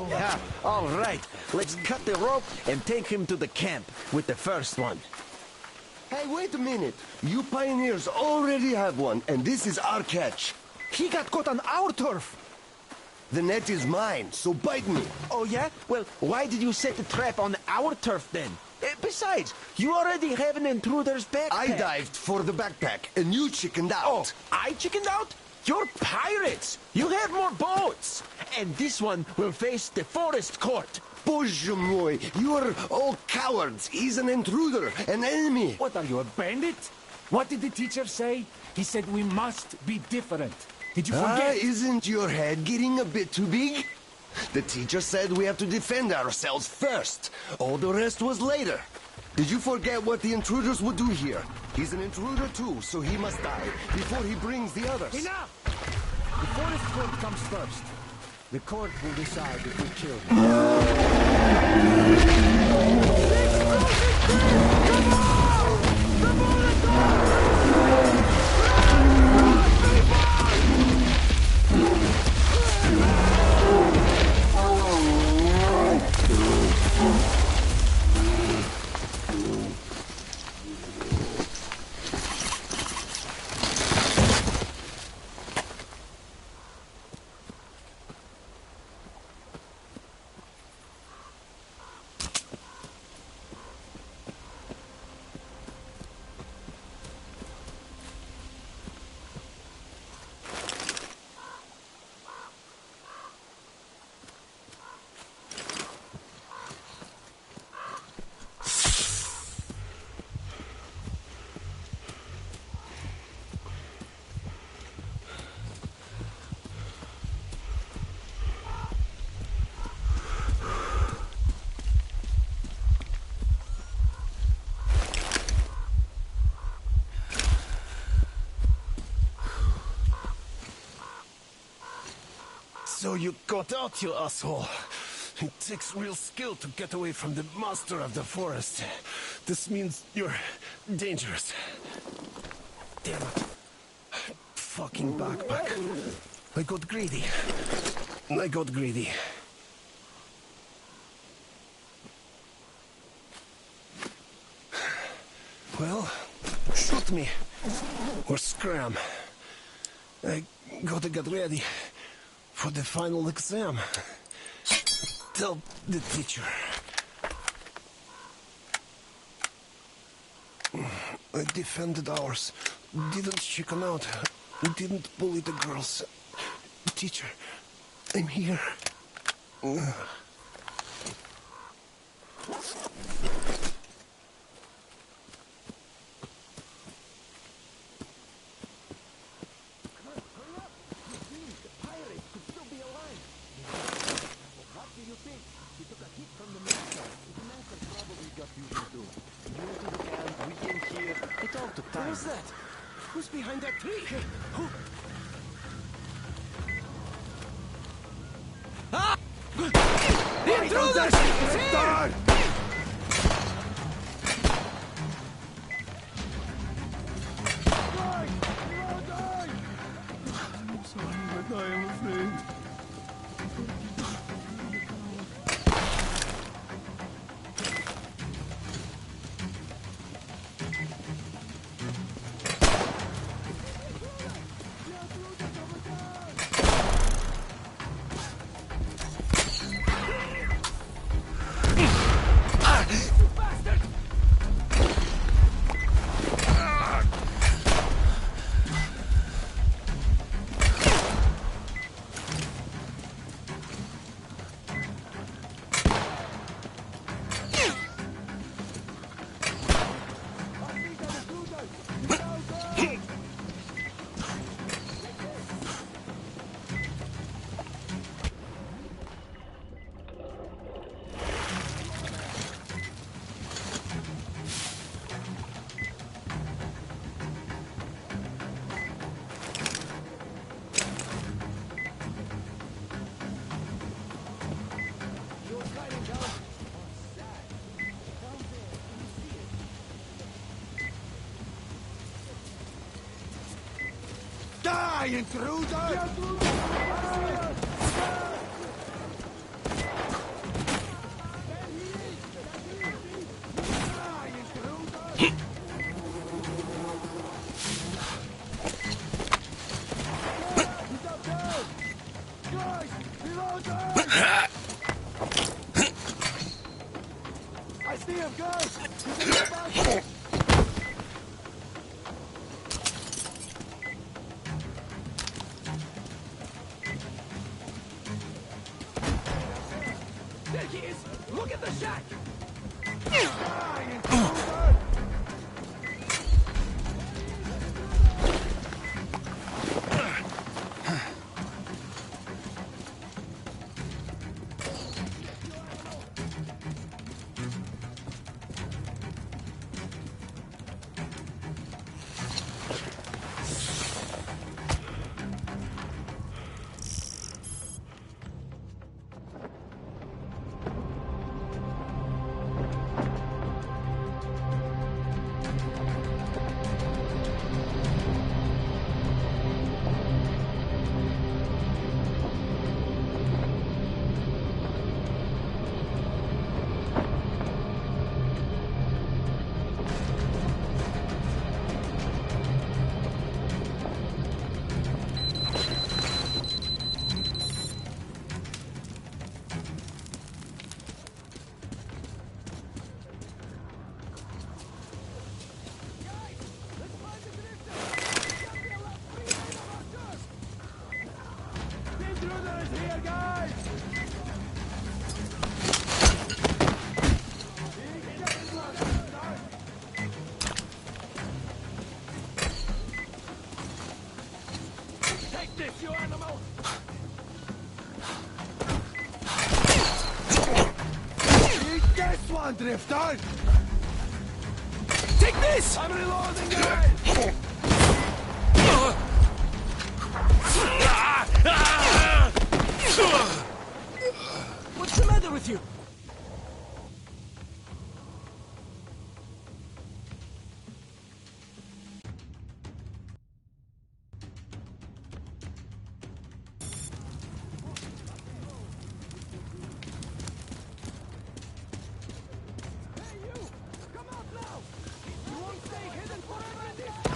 Yeah, all right. Let's cut the rope and take him to the camp with the first one. Hey, wait a minute. You pioneers already have one, and this is our catch. He got caught on our turf. The net is mine, so bite me. Oh, yeah? Well, why did you set the trap on our turf then? Besides, you already have an intruder's backpack. I dived for the backpack, and you chickened out. Oh, I chickened out? You're pirates! You have more boats! And this one will face the forest court. Bоже moj, you're all cowards. He's an intruder, an enemy. What are you, a bandit? What did the teacher say? He said we must be different. Did you forget? Isn't your head getting a bit too big? The teacher said we have to defend ourselves first. All the rest was later. Did you forget what the intruders would do here? He's an intruder too, so he must die before he brings the others. Enough! The forest court comes first. The court will decide if we kill him. Come on! The bullet! So you got out, you asshole. It takes real skill to get away from the master of the forest. This means you're dangerous. Damn it. Fucking backpack. I got greedy. I got greedy. left me. Or scram. I gotta get ready for the final exam. Tell the teacher. I defended ours. Didn't chicken out. Didn't bully the girls. Teacher, I'm here. Who's that? Who's behind that tree? Who? Ah! Intruders! Here! I'm sorry, but I am afraid. Die, intruder! I see him, guys! There he is! Look at the shack! Drifter! Take this! I'm reloading, guys! What's the matter with you? Come out now! You won't stay hidden forever in this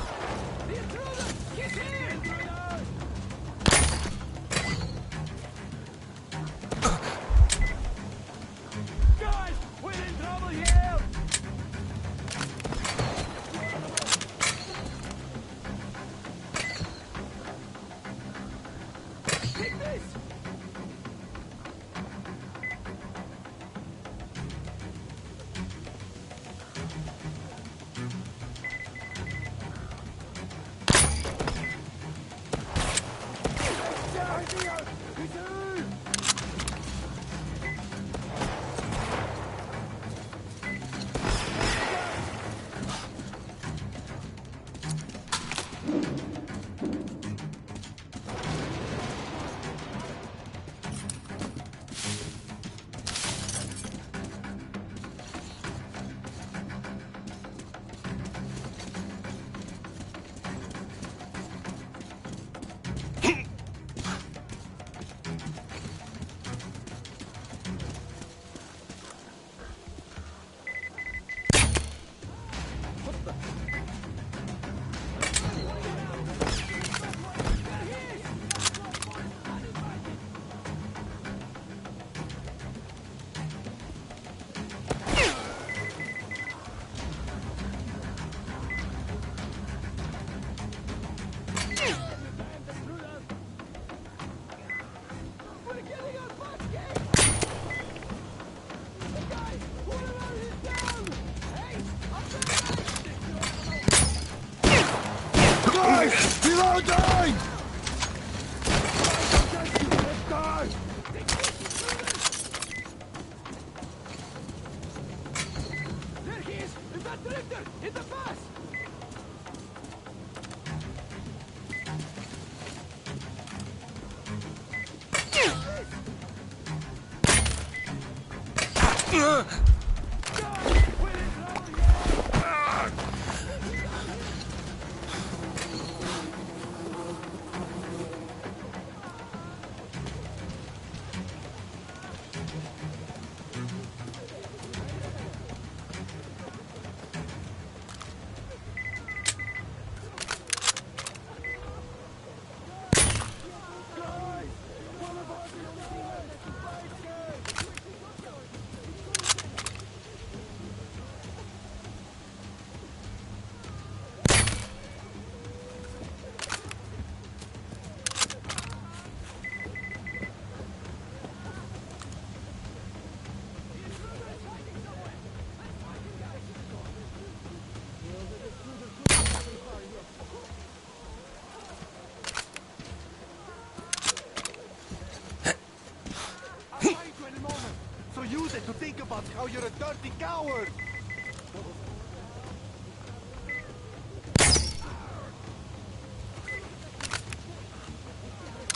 To think about how you're a dirty coward!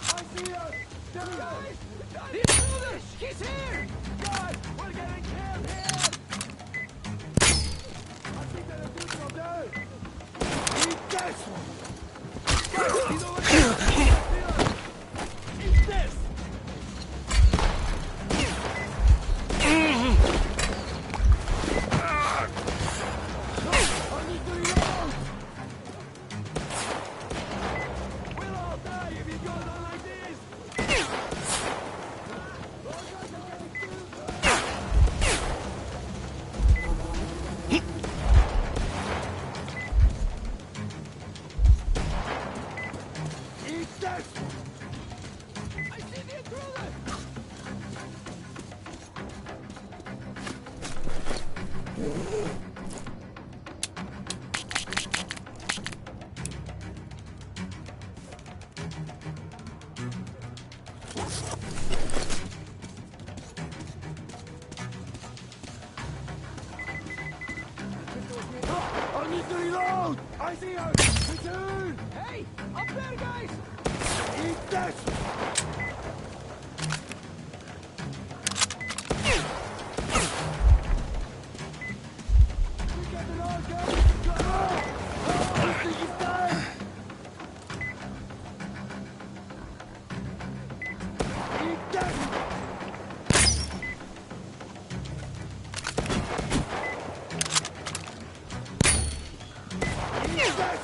I see us! Guys! The intruder! He's here! Guys! We're getting killed here! I think that intruder up there! Eat this! Guys, he's over here! Eat this! I need to reload! I see her! Return! Hey! Up there, guys! Eat this! We got it all, guys! Go! Oh, this thing is dead! Eat this! Eat this!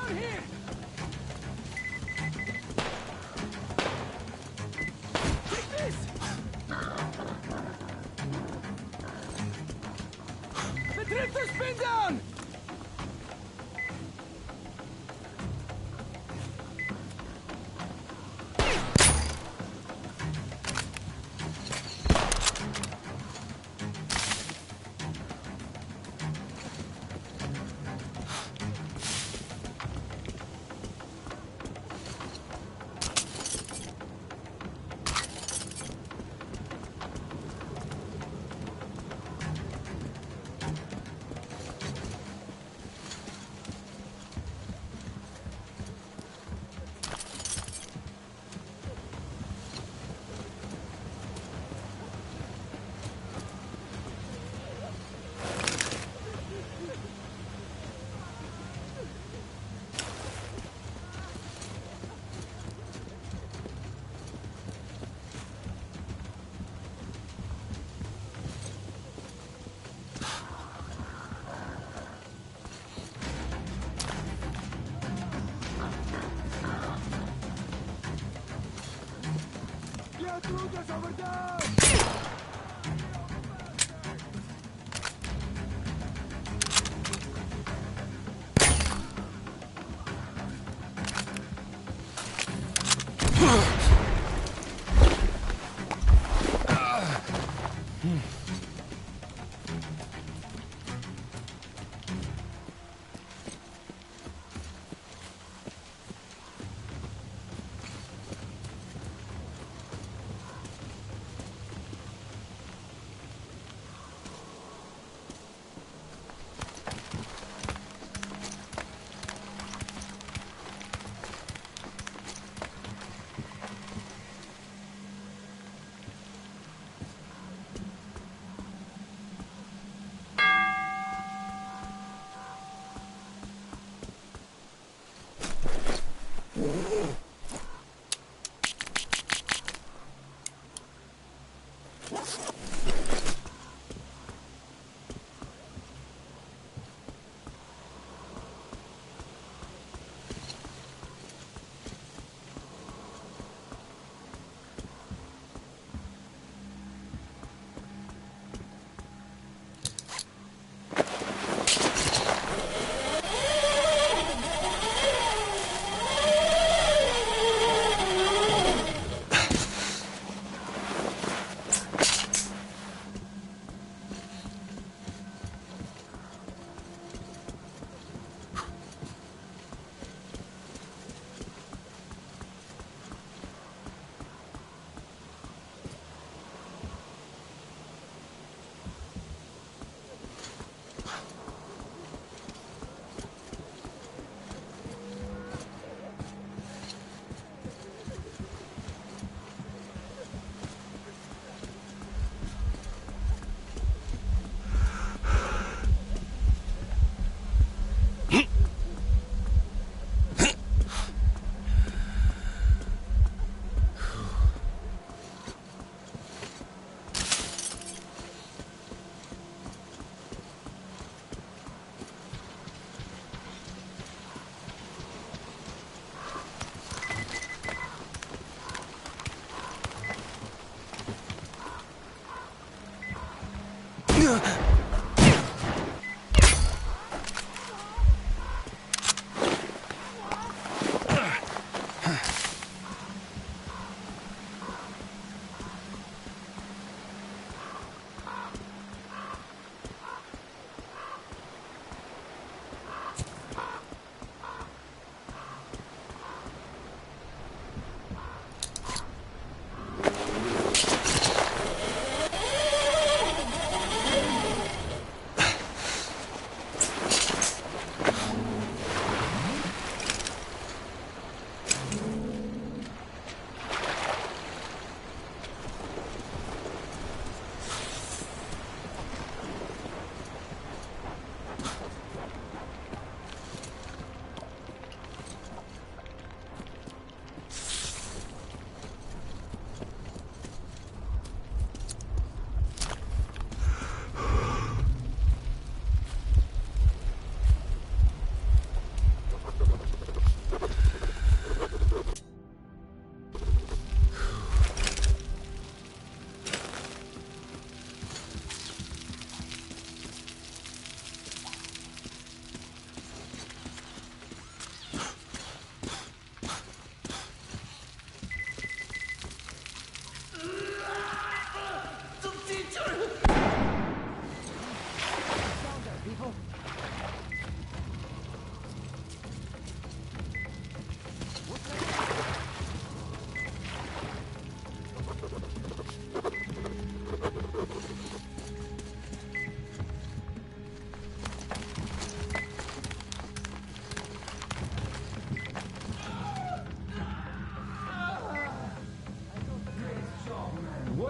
Down here! Take this! The drifter's pinned down! Over there!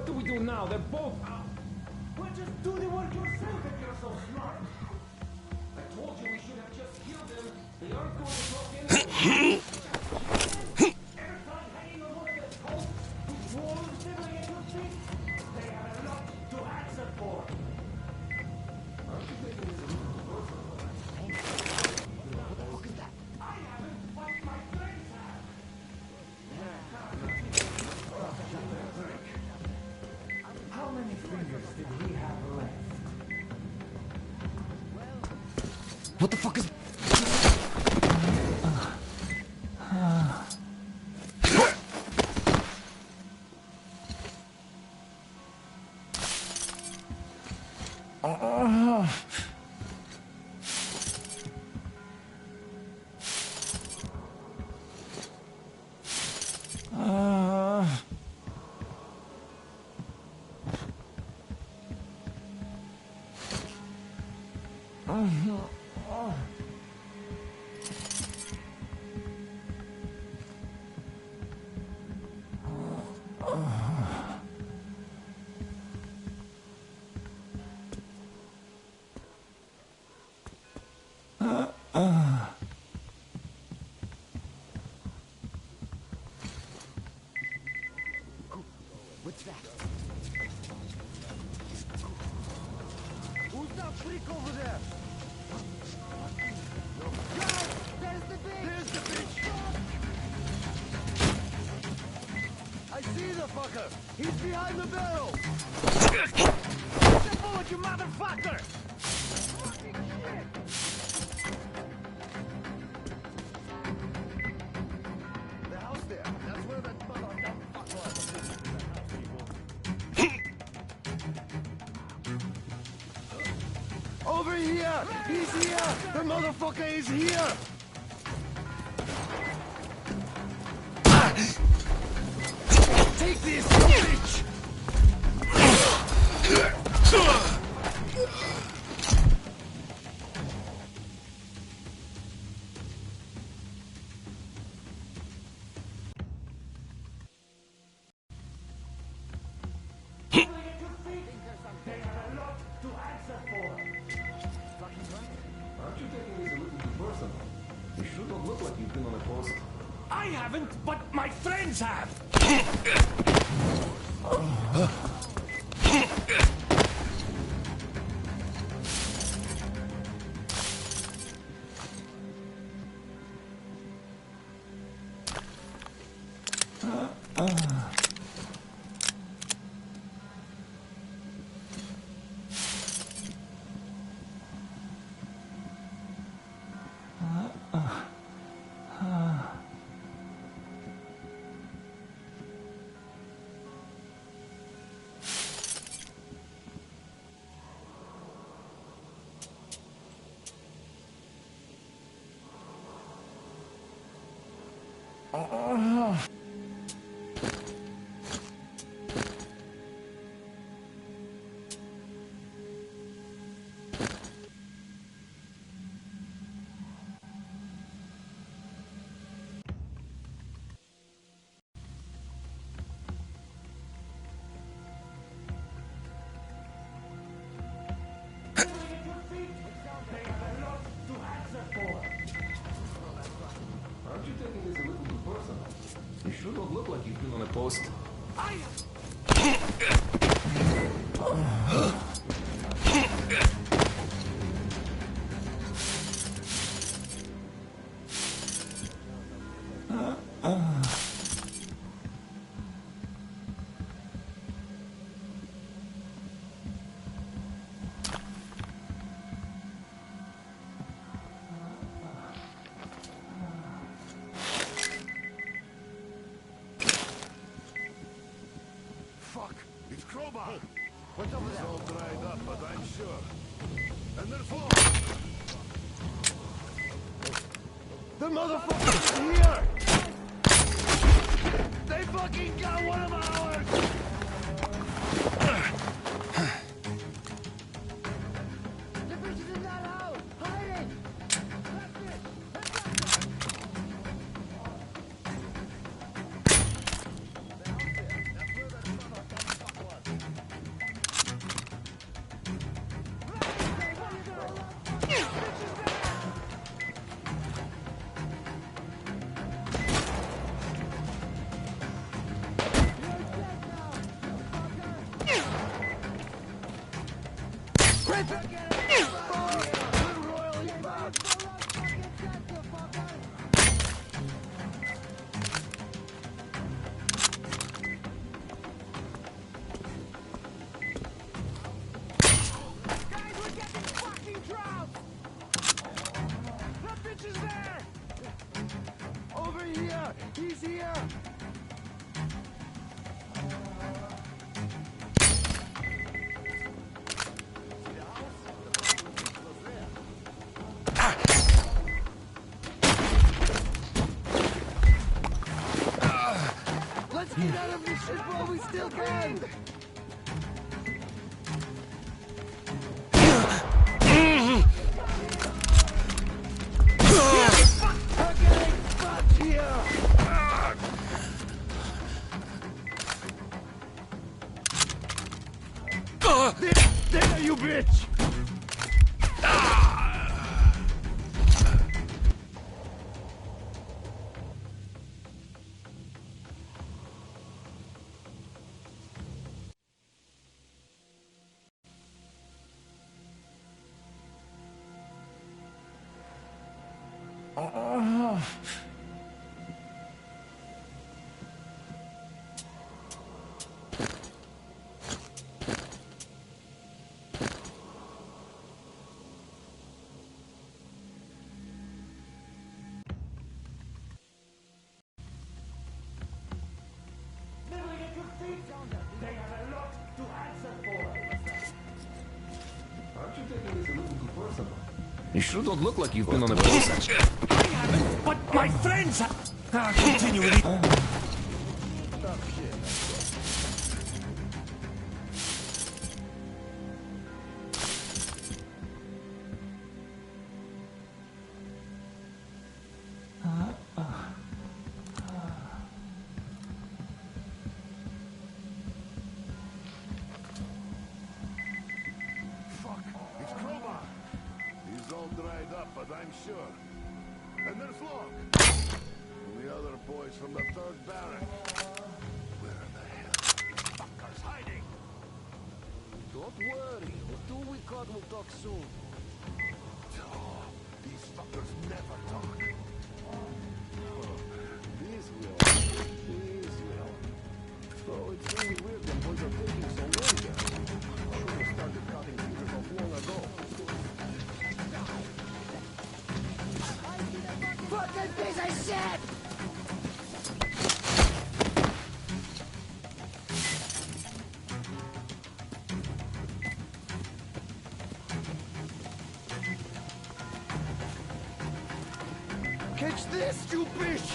What do we do now? They're both out. Well, just do the work yourself if you're so smart. I told you we should have just killed them. They aren't going to talk anyway. Every time hanging on one of their coats, whose walls sibling into things, they have a lot to answer for. Aren't you making this a little personal? What the fuck is that? I haven't, but my friends have. How many fingers did he have left? What the fuck is... What's that? Who's that freak over there? Guys, there's the bitch! There's the bitch! I see the fucker! He's behind the barrel! Step forward, you motherfucker! Fucking shit! The house there. That's where that motherfucker was. Over here! He's here! The motherfucker is here! Take this, bitch! I haven't, but my friends have! Aren't you taking this a little too personal? You sure don't look like you've been on a post. Fuck! It's Crowbar! Hey, what's over there? It's all dried up, but I'm sure. And they're full! The motherfucker's here! They fucking got one of ours! The bitch is in that house! Hide it! That's it! Fred! Over here! He's here! Let's get out of this shit while we still can! There, you bitch! They have a lot to answer for. Aren't you taking this a little too personal? You sure don't look like you've been on a boat. But my friends continue with it. It's Crowbar. He's all dried up, but I'm sure. And there's Locke. And the other boys from the 3rd Barrack. Where the hell are these fuckers hiding? Don't worry. What we caught will talk soon. Oh, these fuckers never talk. These will. So it's really weird when boys are taking so long here. Should have started cutting fingers off long ago. Fucking piece of shit! Catch this, you bitch!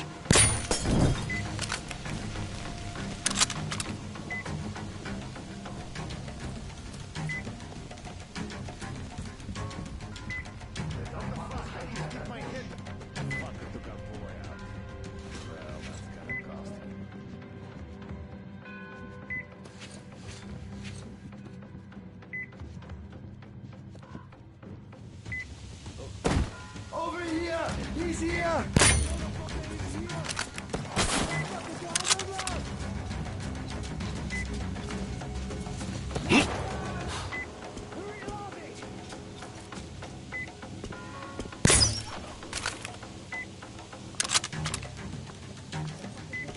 Over here! He's here!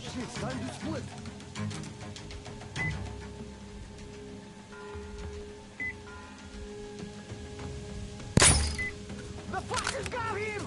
Shit, it's time to split! The fuckers got him!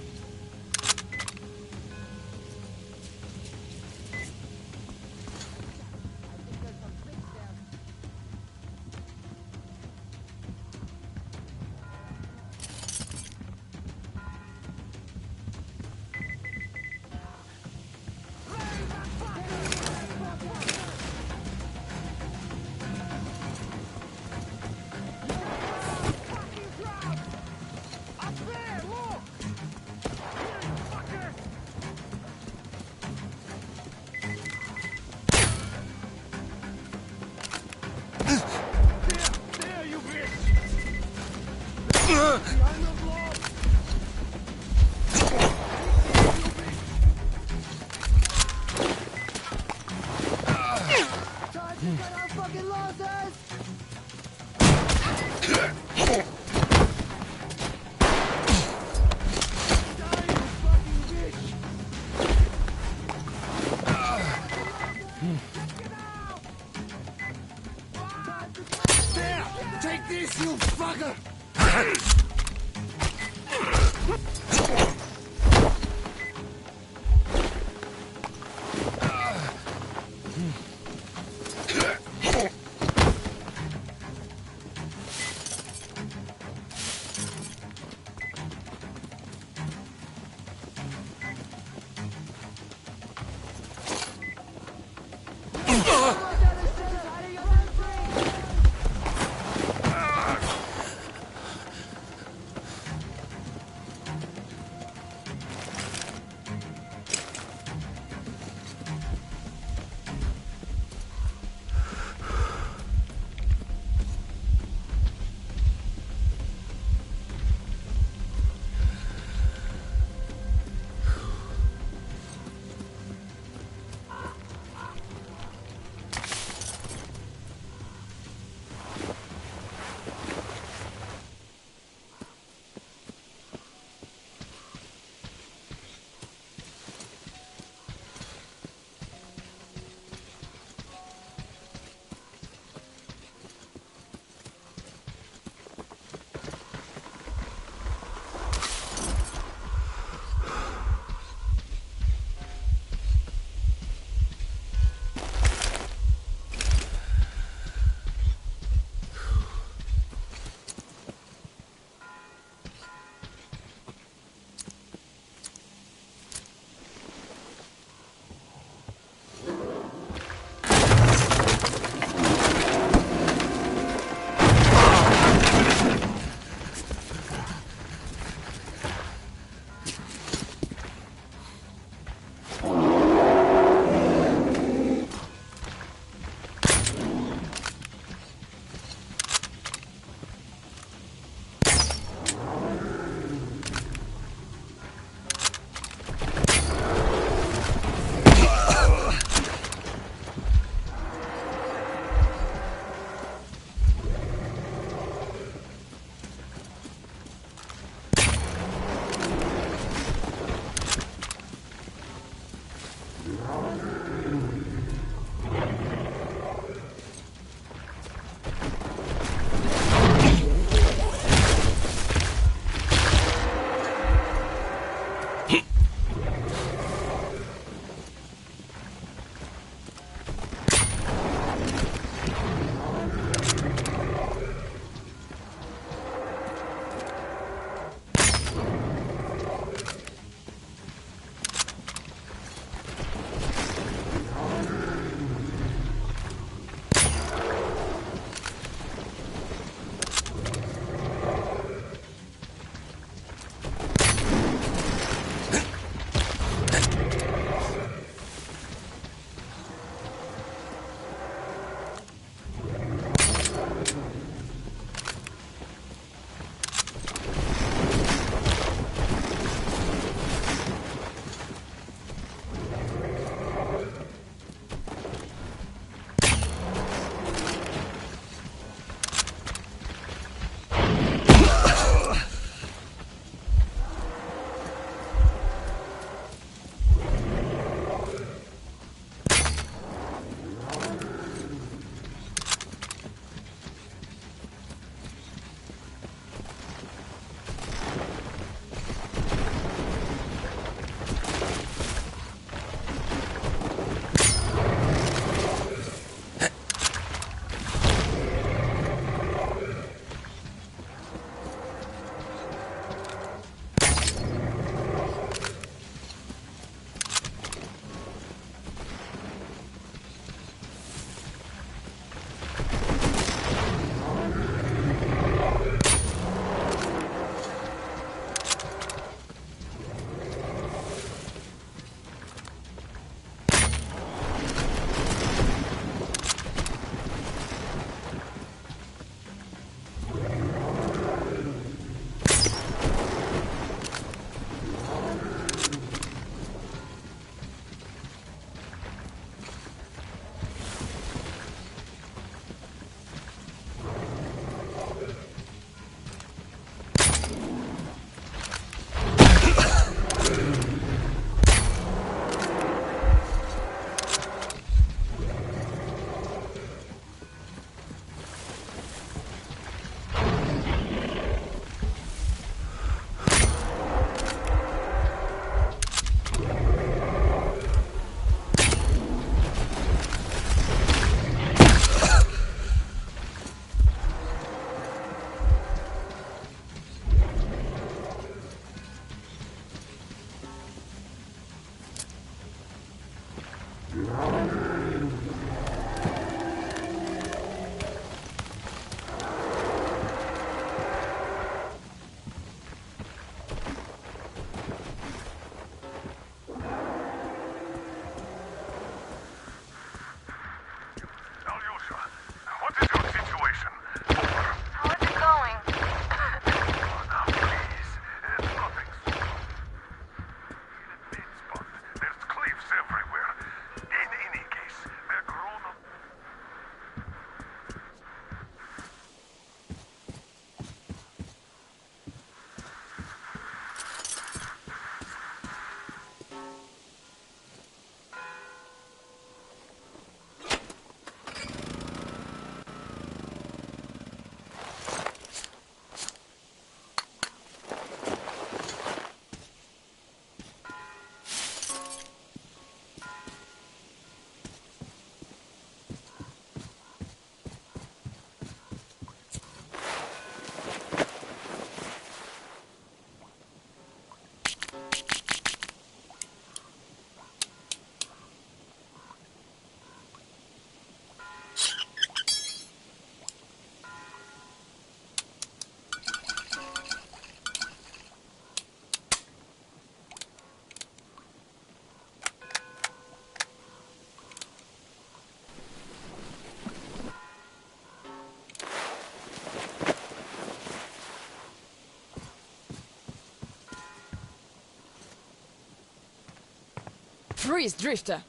Freeze, Drifter!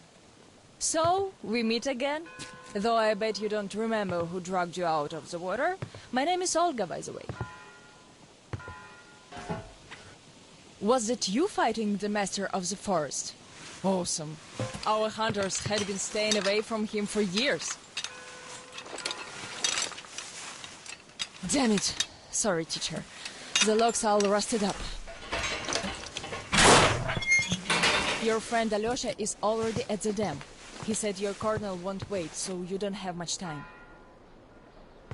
So, we meet again? Though I bet you don't remember who dragged you out of the water. My name is Olga, by the way. Was it you fighting the Master of the Forest? Awesome. Our hunters had been staying away from him for years. Damn it. Sorry, teacher. The locks all rusted up. Your friend Alyosha is already at the dam. He said your colonel won't wait, so you don't have much time.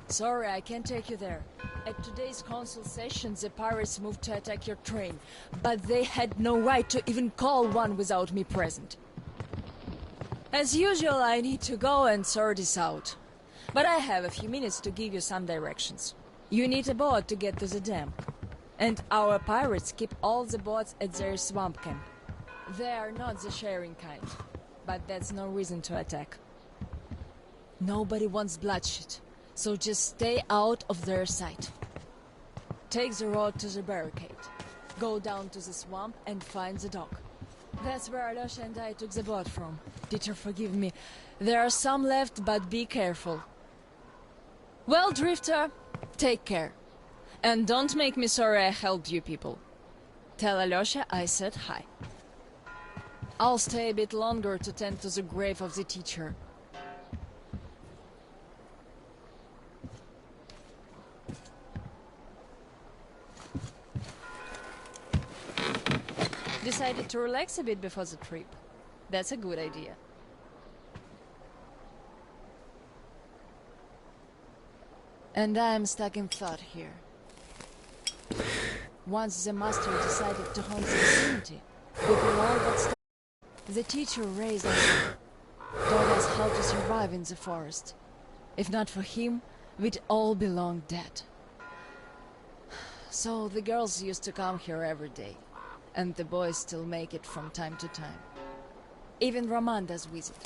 Sorry, I can't take you there. At today's council session, the pirates moved to attack your train, but they had no right to even call one without me present. As usual, I need to go and sort this out. But I have a few minutes to give you some directions. You need a boat to get to the dam. And our pirates keep all the boats at their swamp camp. They are not the sharing kind, but that's no reason to attack. Nobody wants bloodshed, so just stay out of their sight. Take the road to the barricade. Go down to the swamp and find the dock. That's where Alyosha and I took the boat from. Teacher, forgive me. There are some left, but be careful. Well, Drifter, take care. And don't make me sorry I helped you people. Tell Alyosha I said hi. I'll stay a bit longer to tend to the grave of the teacher. Decided to relax a bit before the trip. That's a good idea. And I'm stuck in thought here. Once the master decided to haunt the vicinity, people all got stuck. The teacher raised us, taught us how to survive in the forest. If not for him, we'd all be long dead. So the girls used to come here every day, and the boys still make it from time to time. Even Roman does visit,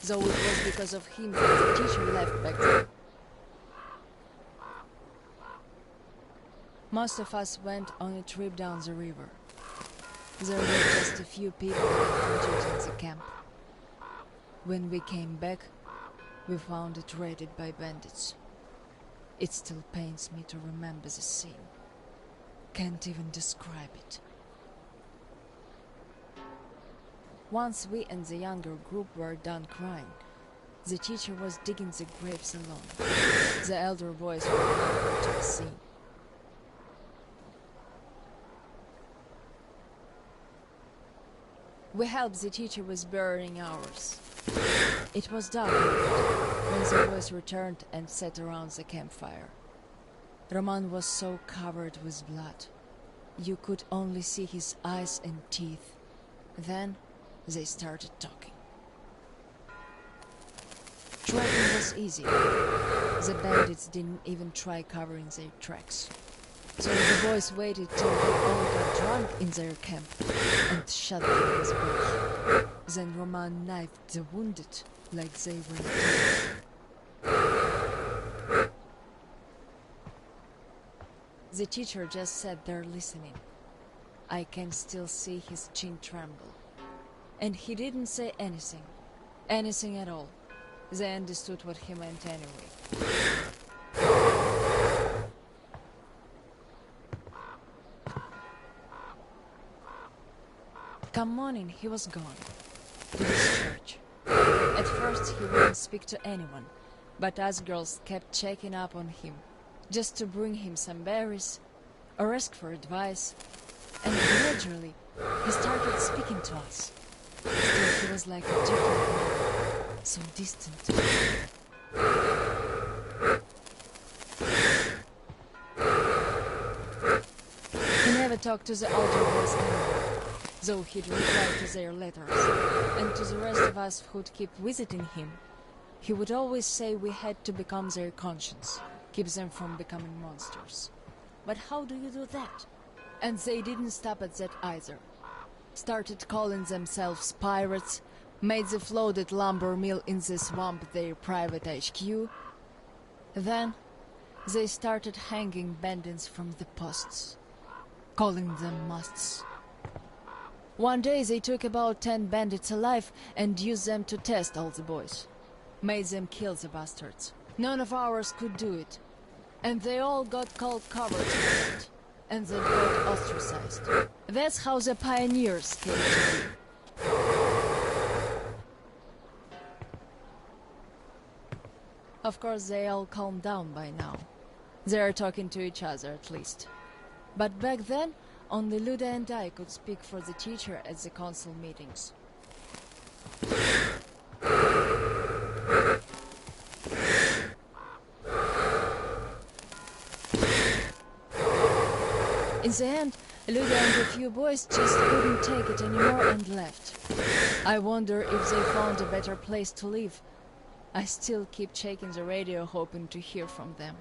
though it was because of him that the teacher left back then. Most of us went on a trip down the river. There were just a few people injured in the camp. When we came back, we found it raided by bandits. It still pains me to remember the scene. Can't even describe it. Once we and the younger group were done crying, the teacher was digging the graves alone. The elder boys were nowhere to be seen. We helped the teacher with burying ours. It was dark when the boys returned and sat around the campfire. Roman was so covered with blood. You could only see his eyes and teeth. Then they started talking. Tracking was easy. The bandits didn't even try covering their tracks. So the boys waited till they all got drunk in their camp and shot them with bows. Then Roman knifed the wounded like they were dead. The teacher just sat there listening. I can still see his chin tremble. And he didn't say anything. Anything at all. They understood what he meant anyway. Come morning, he was gone. To his church. At first he wouldn't speak to anyone, but us girls kept checking up on him, just to bring him some berries, or ask for advice, and gradually he started speaking to us. Still he was like a different man, so distant. He never talked to the older boys anymore, though he'd reply to their letters, and to the rest of us who'd keep visiting him, he would always say we had to become their conscience, keep them from becoming monsters. But how do you do that? And they didn't stop at that either. Started calling themselves pirates, made the floated lumber mill in the swamp their private HQ. Then they started hanging bandits from the posts, calling them musts. One day they took about 10 bandits alive and used them to test all the boys. Made them kill the bastards. None of ours could do it. And they all got cold covered for it. And then got ostracized. That's how the pioneers came to be. Of course, they all calmed down by now. They are talking to each other, at least. But back then, only Luda and I could speak for the teacher at the council meetings. In the end, Luda and a few boys just couldn't take it anymore and left. I wonder if they found a better place to live. I still keep checking the radio, hoping to hear from them.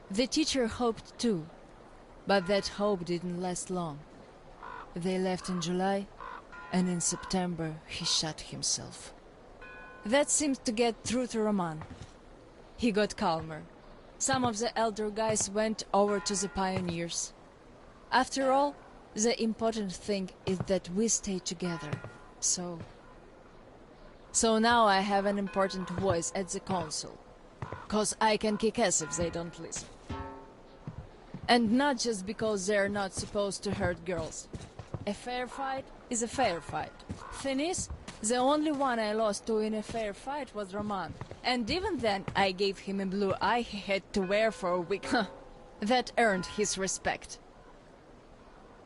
The teacher hoped too, but that hope didn't last long. They left in July, and in September he shot himself. That seemed to get through to Roman. He got calmer. Some of the elder guys went over to the pioneers. After all, the important thing is that we stay together. So now I have an important voice at the council. 'Cause I can kick ass if they don't listen. And not just because they're not supposed to hurt girls. A fair fight is a fair fight. Thing is, the only one I lost to in a fair fight was Roman. And even then, I gave him a blue eye he had to wear for a week. That earned his respect.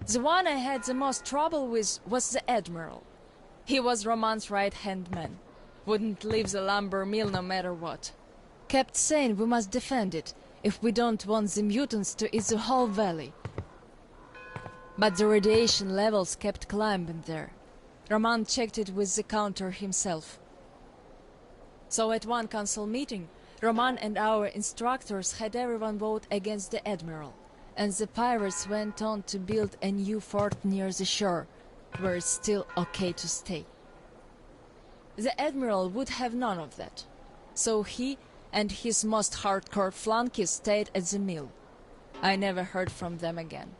The one I had the most trouble with was the Admiral. He was Roman's right-hand man. Wouldn't leave the lumber mill no matter what. Kept saying we must defend it if we don't want the mutants to eat the whole valley. But the radiation levels kept climbing there. Roman checked it with the counter himself. So at one council meeting, Roman and our instructors had everyone vote against the Admiral, and the pirates went on to build a new fort near the shore, where it's still okay to stay. The Admiral would have none of that, so he and his most hardcore flunkies stayed at the mill. I never heard from them again.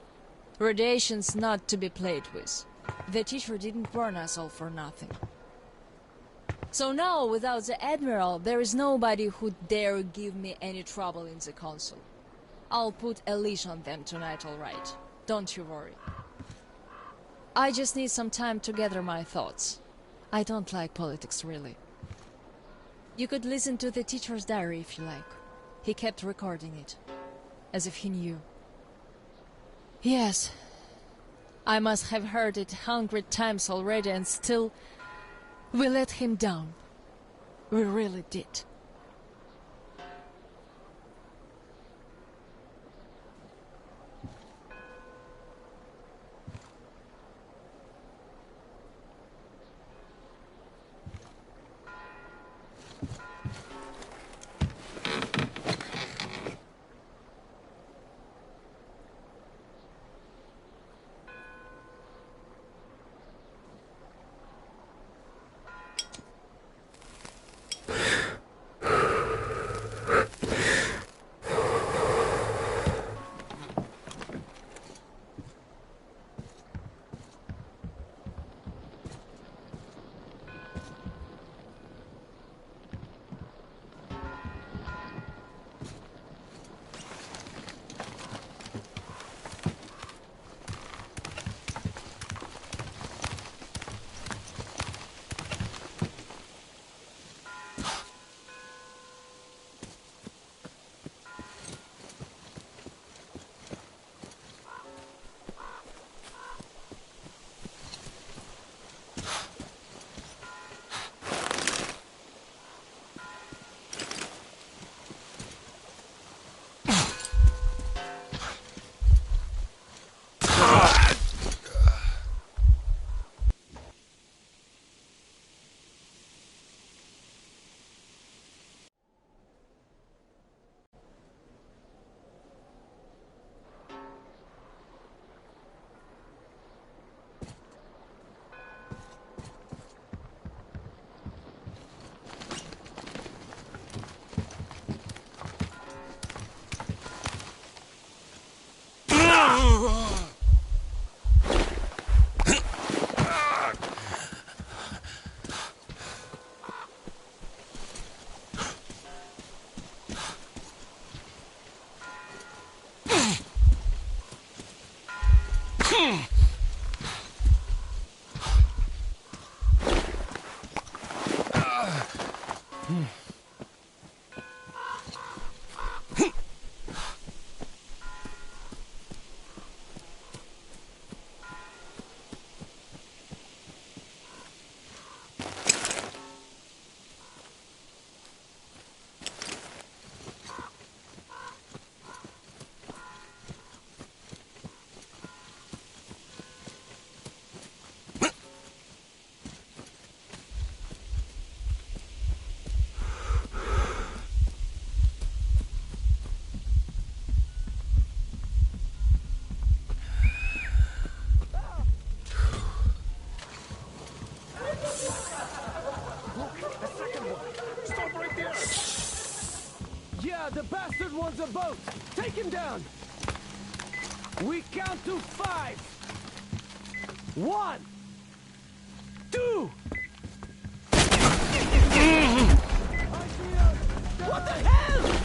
Radiation's not to be played with. The teacher didn't warn us all for nothing. So now, without the Admiral, there is nobody who'd dare give me any trouble in the council. I'll put a leash on them tonight, all right. Don't you worry. I just need some time to gather my thoughts. I don't like politics, really. You could listen to the teacher's diary if you like. He kept recording it, as if he knew. Yes, I must have heard it 100 times already, and still, we let him down. We really did. Yeah, the bastard wants a boat. Take him down. We count to 5. 1, 2. What the hell?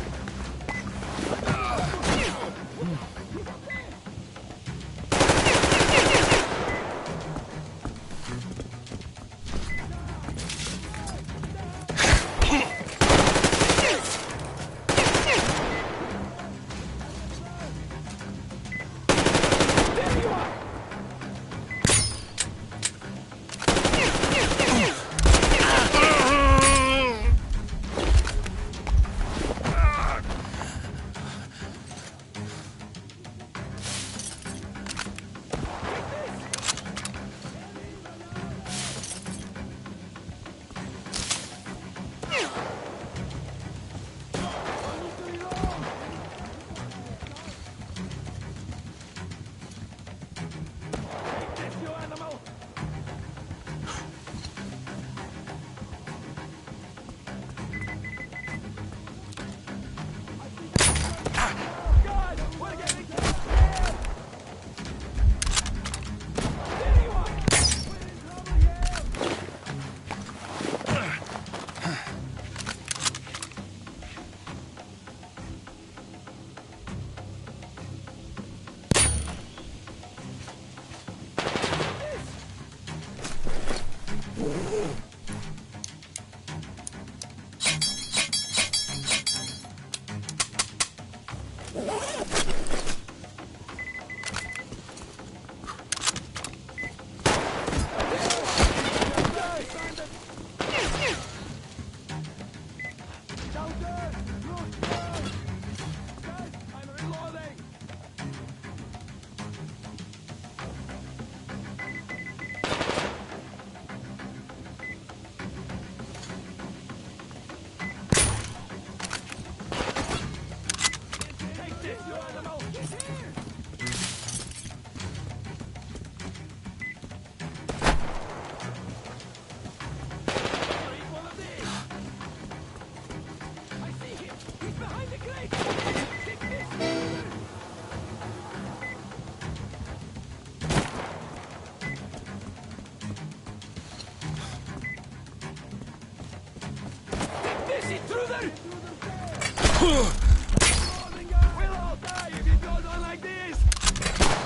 We'll all die if it goes on like this!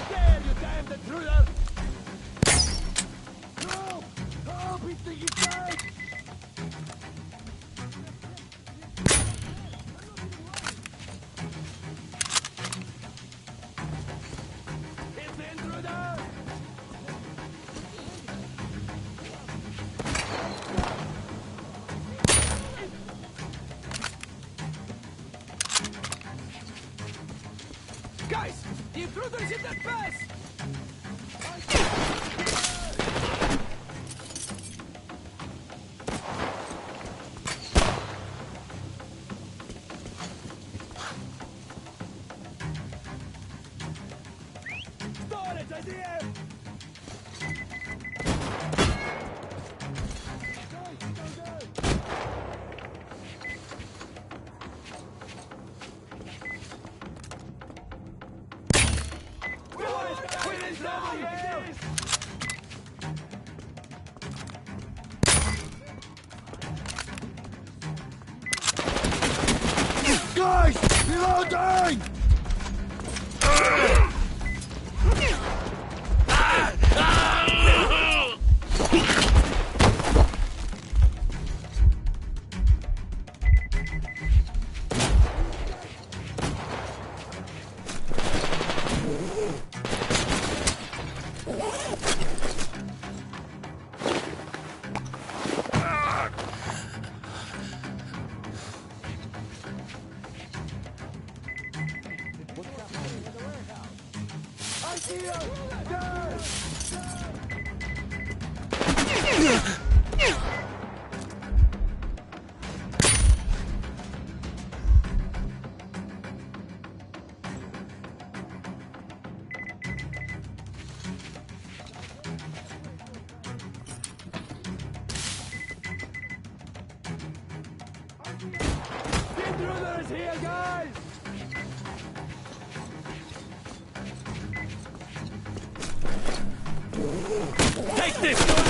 There, you damned intruder! Help! Help! He's taking fire! It's the intruder! Guys! The intruder's in that pass! Storage idea! Guys! Reloading! I see you! Guys! Intruders here, guys! Take this!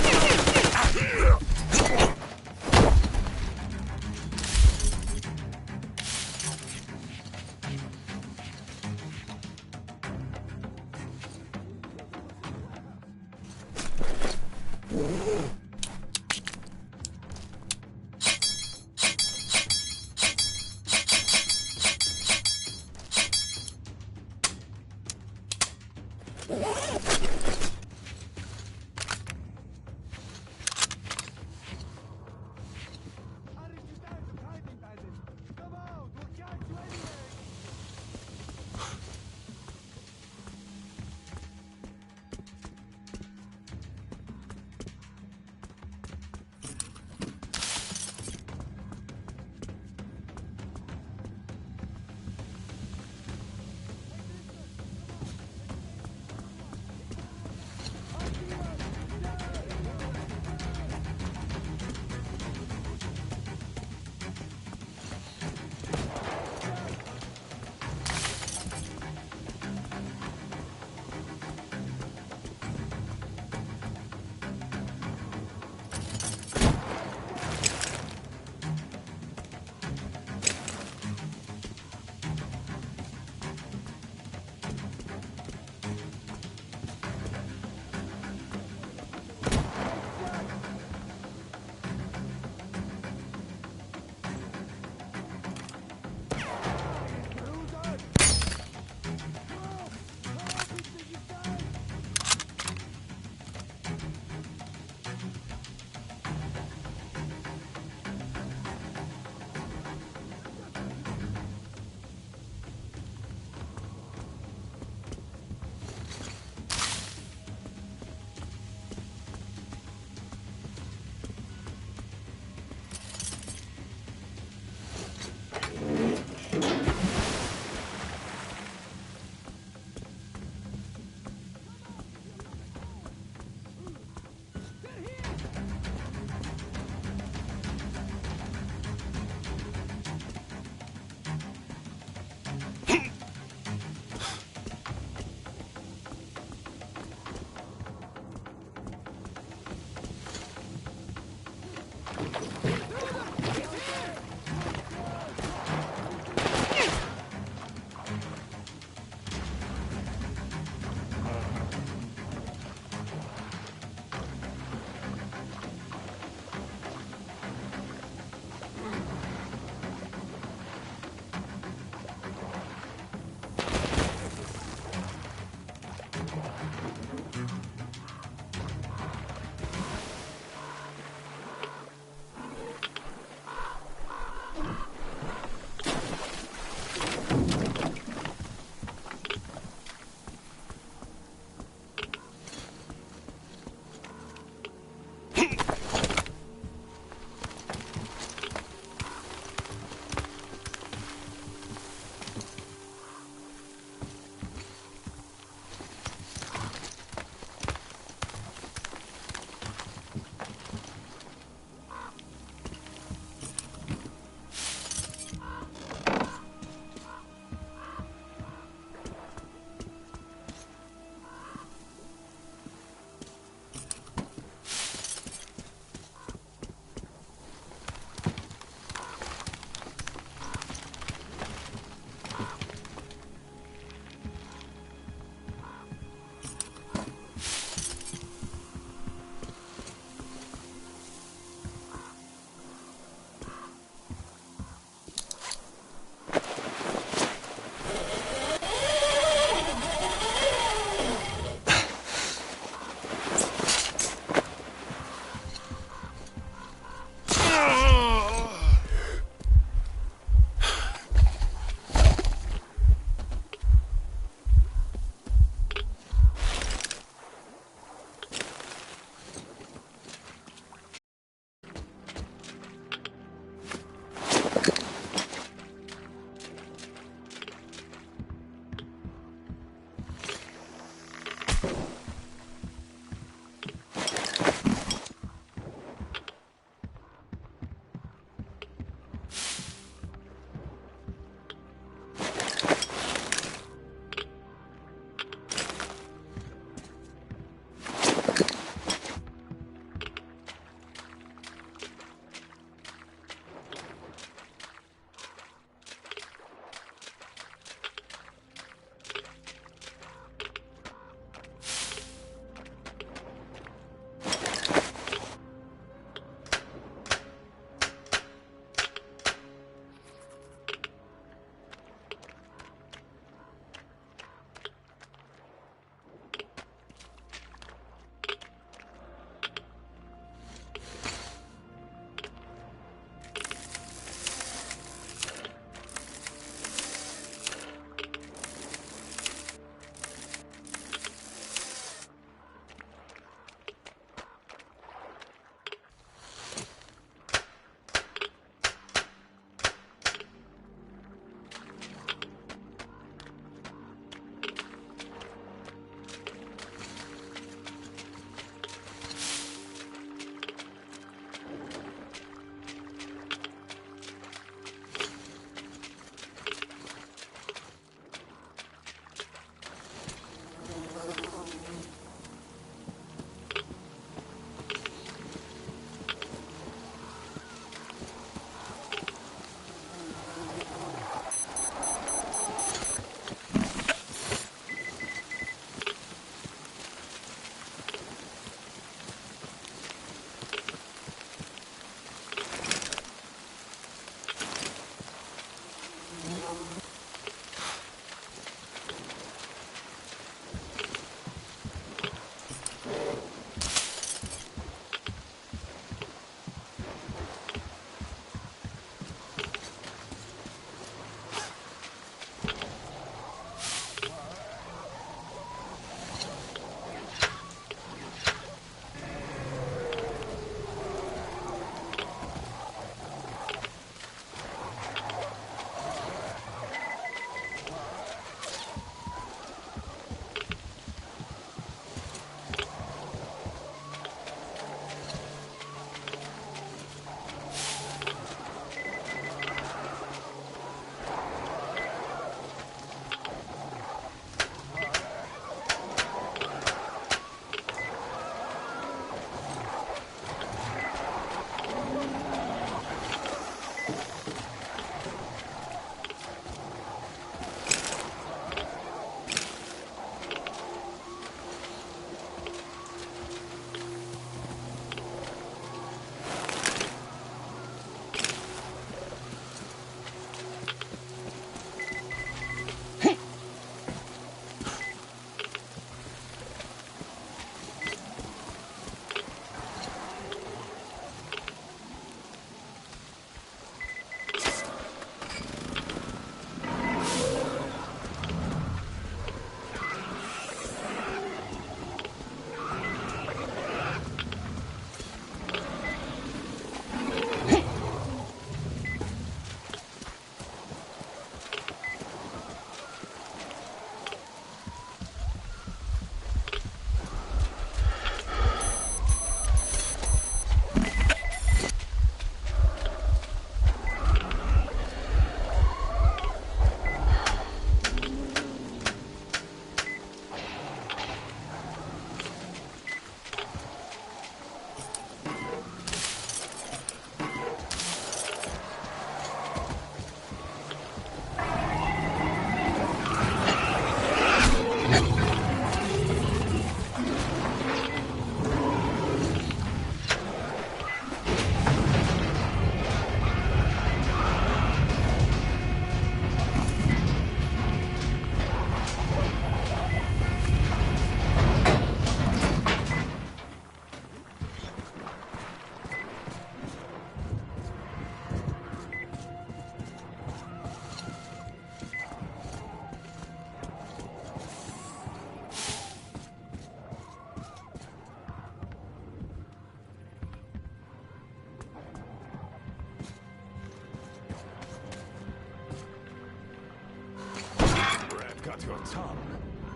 got your tongue,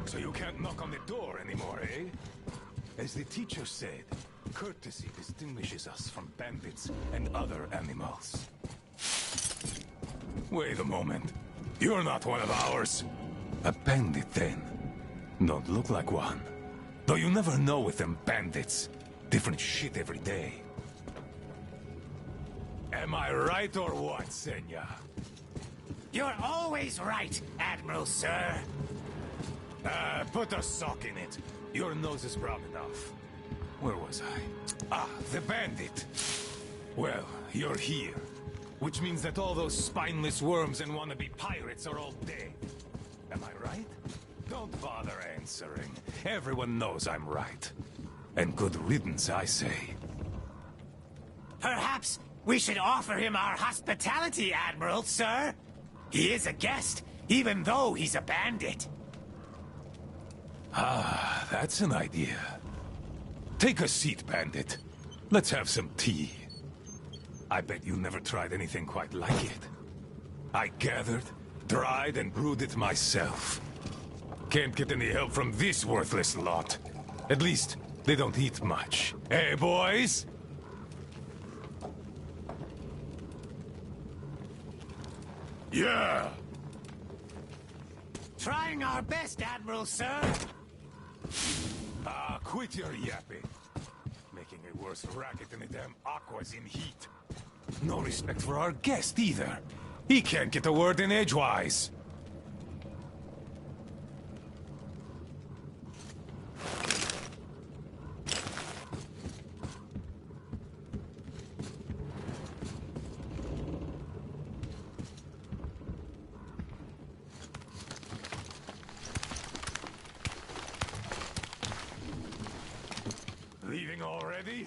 so you can't knock on the door anymore, eh? As the teacher said, courtesy distinguishes us from bandits and other animals. Wait a moment. You're not one of ours. A bandit, then. Don't look like one. Though you never know with them bandits. Different shit every day. Am I right or what, Senya? You're always right, Admiral, sir. Put a sock in it. Your nose is broad enough. Where was I? Ah, the bandit. Well, you're here. Which means that all those spineless worms and wannabe pirates are all dead. Am I right? Don't bother answering. Everyone knows I'm right. And good riddance, I say. Perhaps we should offer him our hospitality, Admiral, sir. He is a guest, even though he's a bandit. Ah, that's an idea. Take a seat, bandit. Let's have some tea. I bet you never tried anything quite like it. I gathered, dried, and brewed it myself. Can't get any help from this worthless lot. At least, they don't eat much. Hey, boys? Yeah! Trying our best, Admiral, sir. Ah, quit your yapping. Making a worse racket than the damn Aqua's in heat. No respect for our guest, either. He can't get a word in edgewise. Leaving already?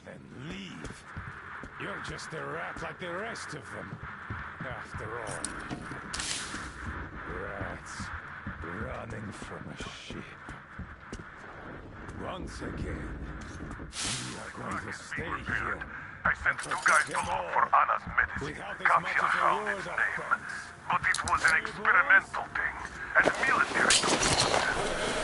Then leave. You're just a rat like the rest of them. After all. Rats running from a ship. Once again, we are going to stay here. I sent two guys to look for Anna's medicine. Katya found its name. But it was an experimental thing, and military took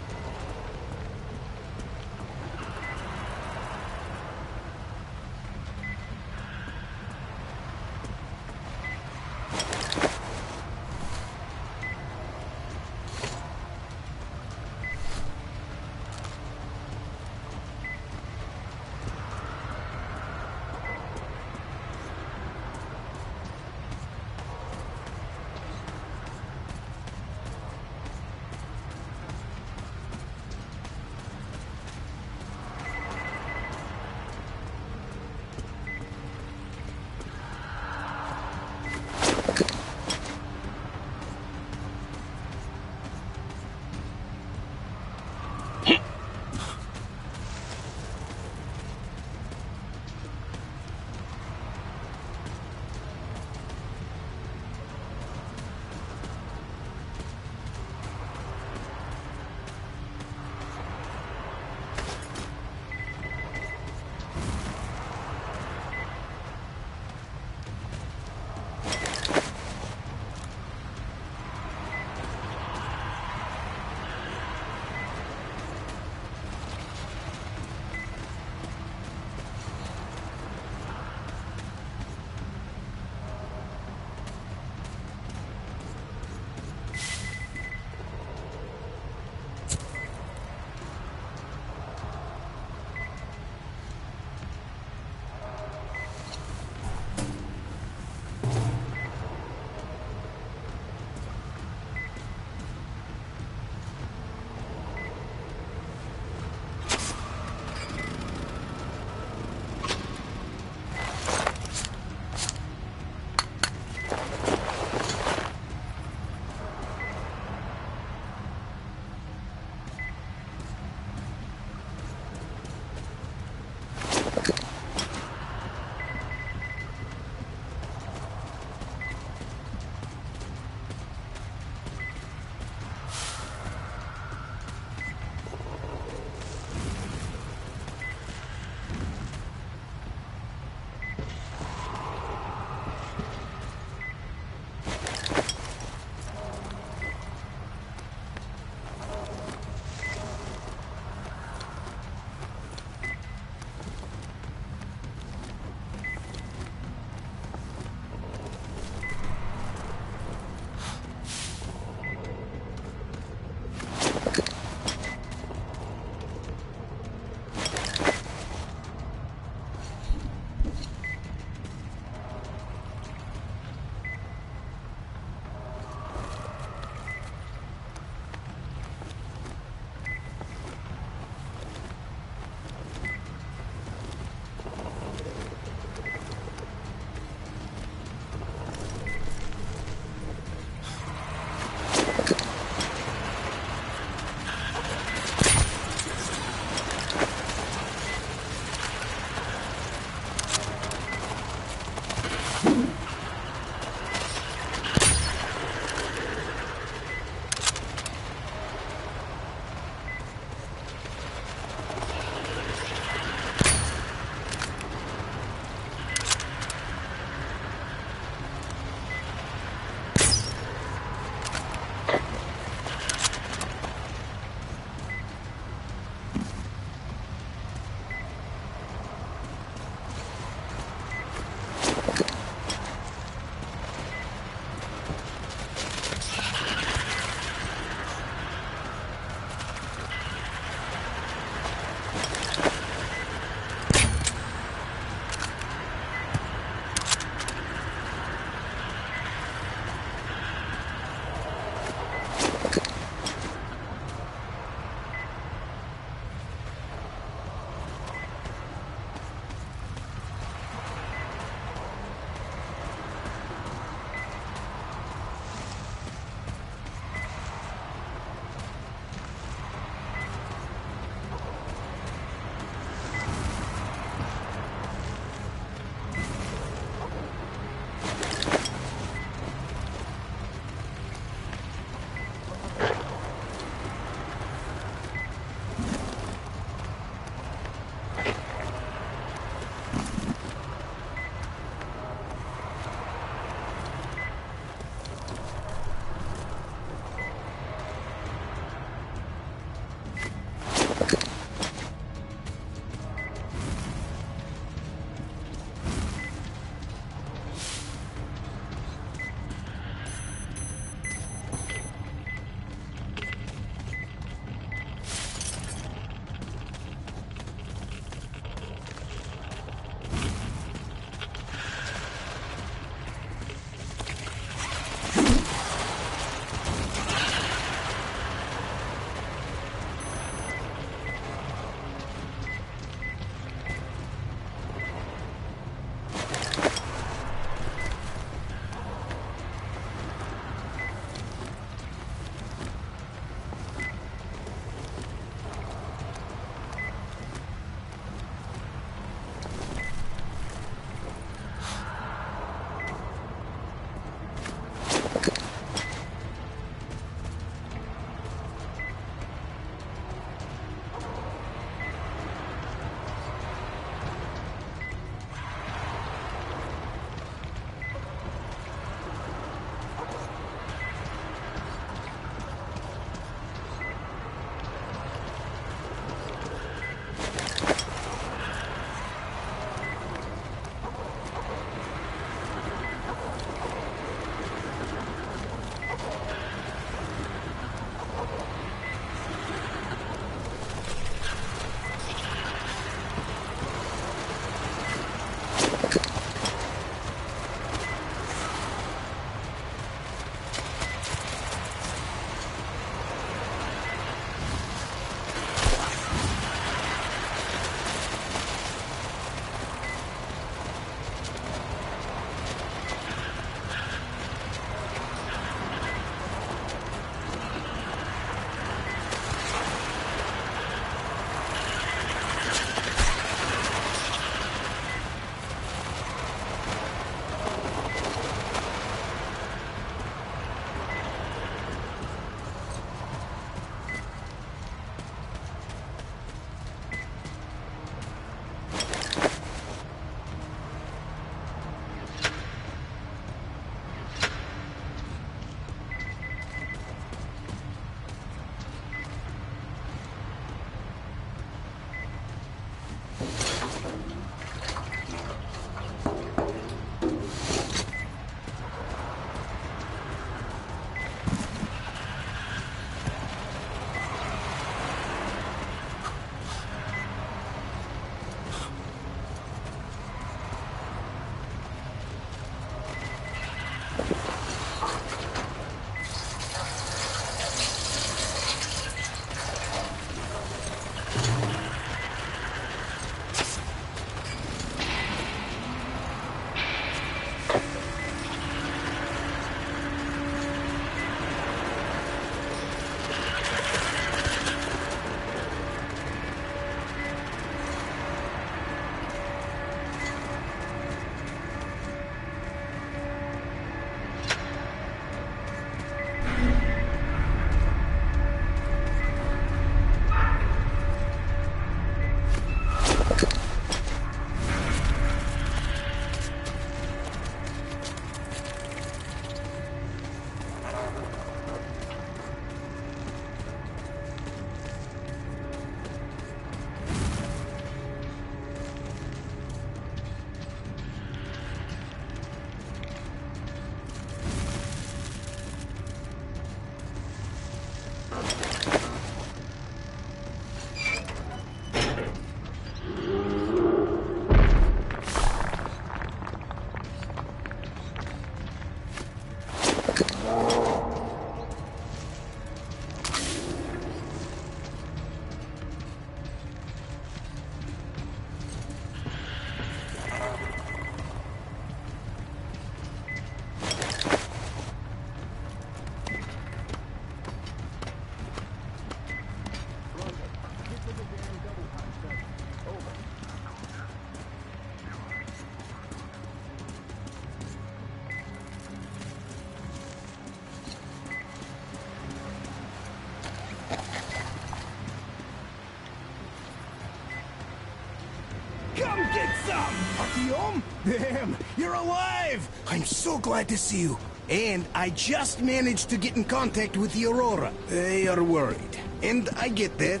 get some! Artyom? Damn, you're alive! I'm so glad to see you. And I just managed to get in contact with the Aurora. They are worried. And I get that.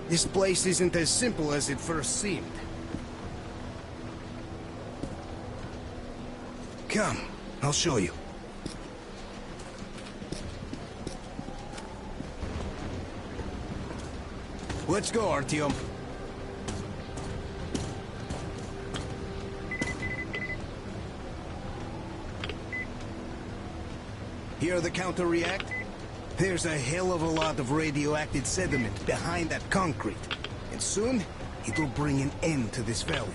This place isn't as simple as it first seemed. Come, I'll show you. Let's go, Artyom. Hear the counter-react? There's a hell of a lot of radioactive sediment behind that concrete. And soon, it'll bring an end to this valley.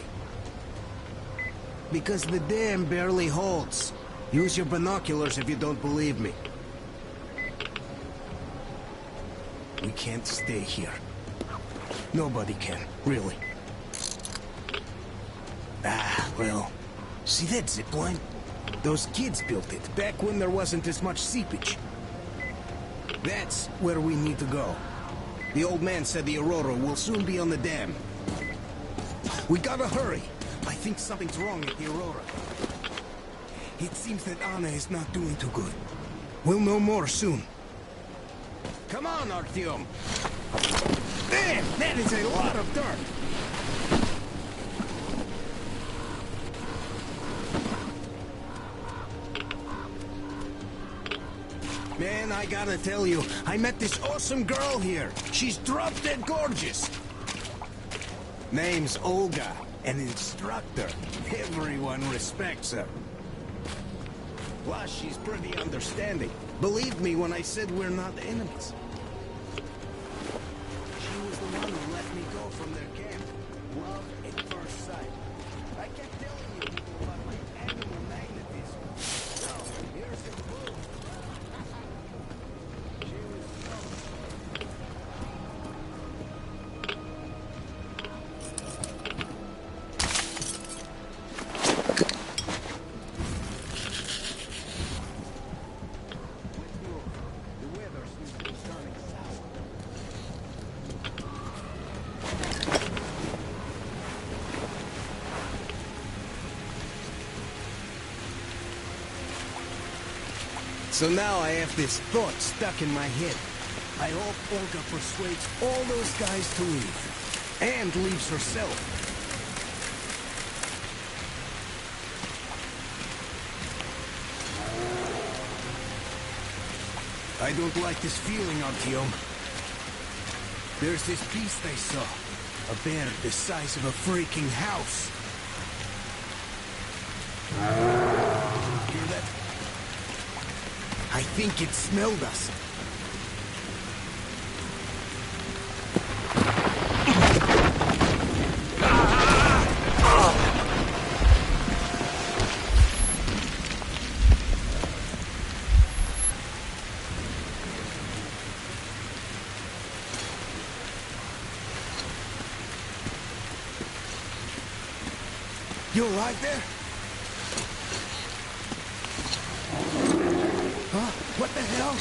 Because the dam barely holds. Use your binoculars if you don't believe me. We can't stay here. Nobody can, really. Ah, well, see that zipline? Those kids built it back when there wasn't as much seepage. That's where we need to go. The old man said the Aurora will soon be on the dam. We gotta hurry. I think something's wrong at the Aurora. It seems that Anna is not doing too good. We'll know more soon. Come on, Artyom. Damn, that is a lot of dirt. Man, I gotta tell you, I met this awesome girl here. She's drop-dead gorgeous. Name's Olga, an instructor. Everyone respects her. Plus, she's pretty understanding. Believe me when I said we're not enemies. She was the one who let me go from their camp. Love at first sight. I kept telling you people about my animal magnetism. Now, here's the proof. So now I have this thought stuck in my head. I hope Olga persuades all those guys to leave. And leaves herself. I don't like this feeling, Artyom. There's this beast I saw. A bear the size of a freaking house. Hear that? I think it smelled us. You alive there? Huh? What the hell?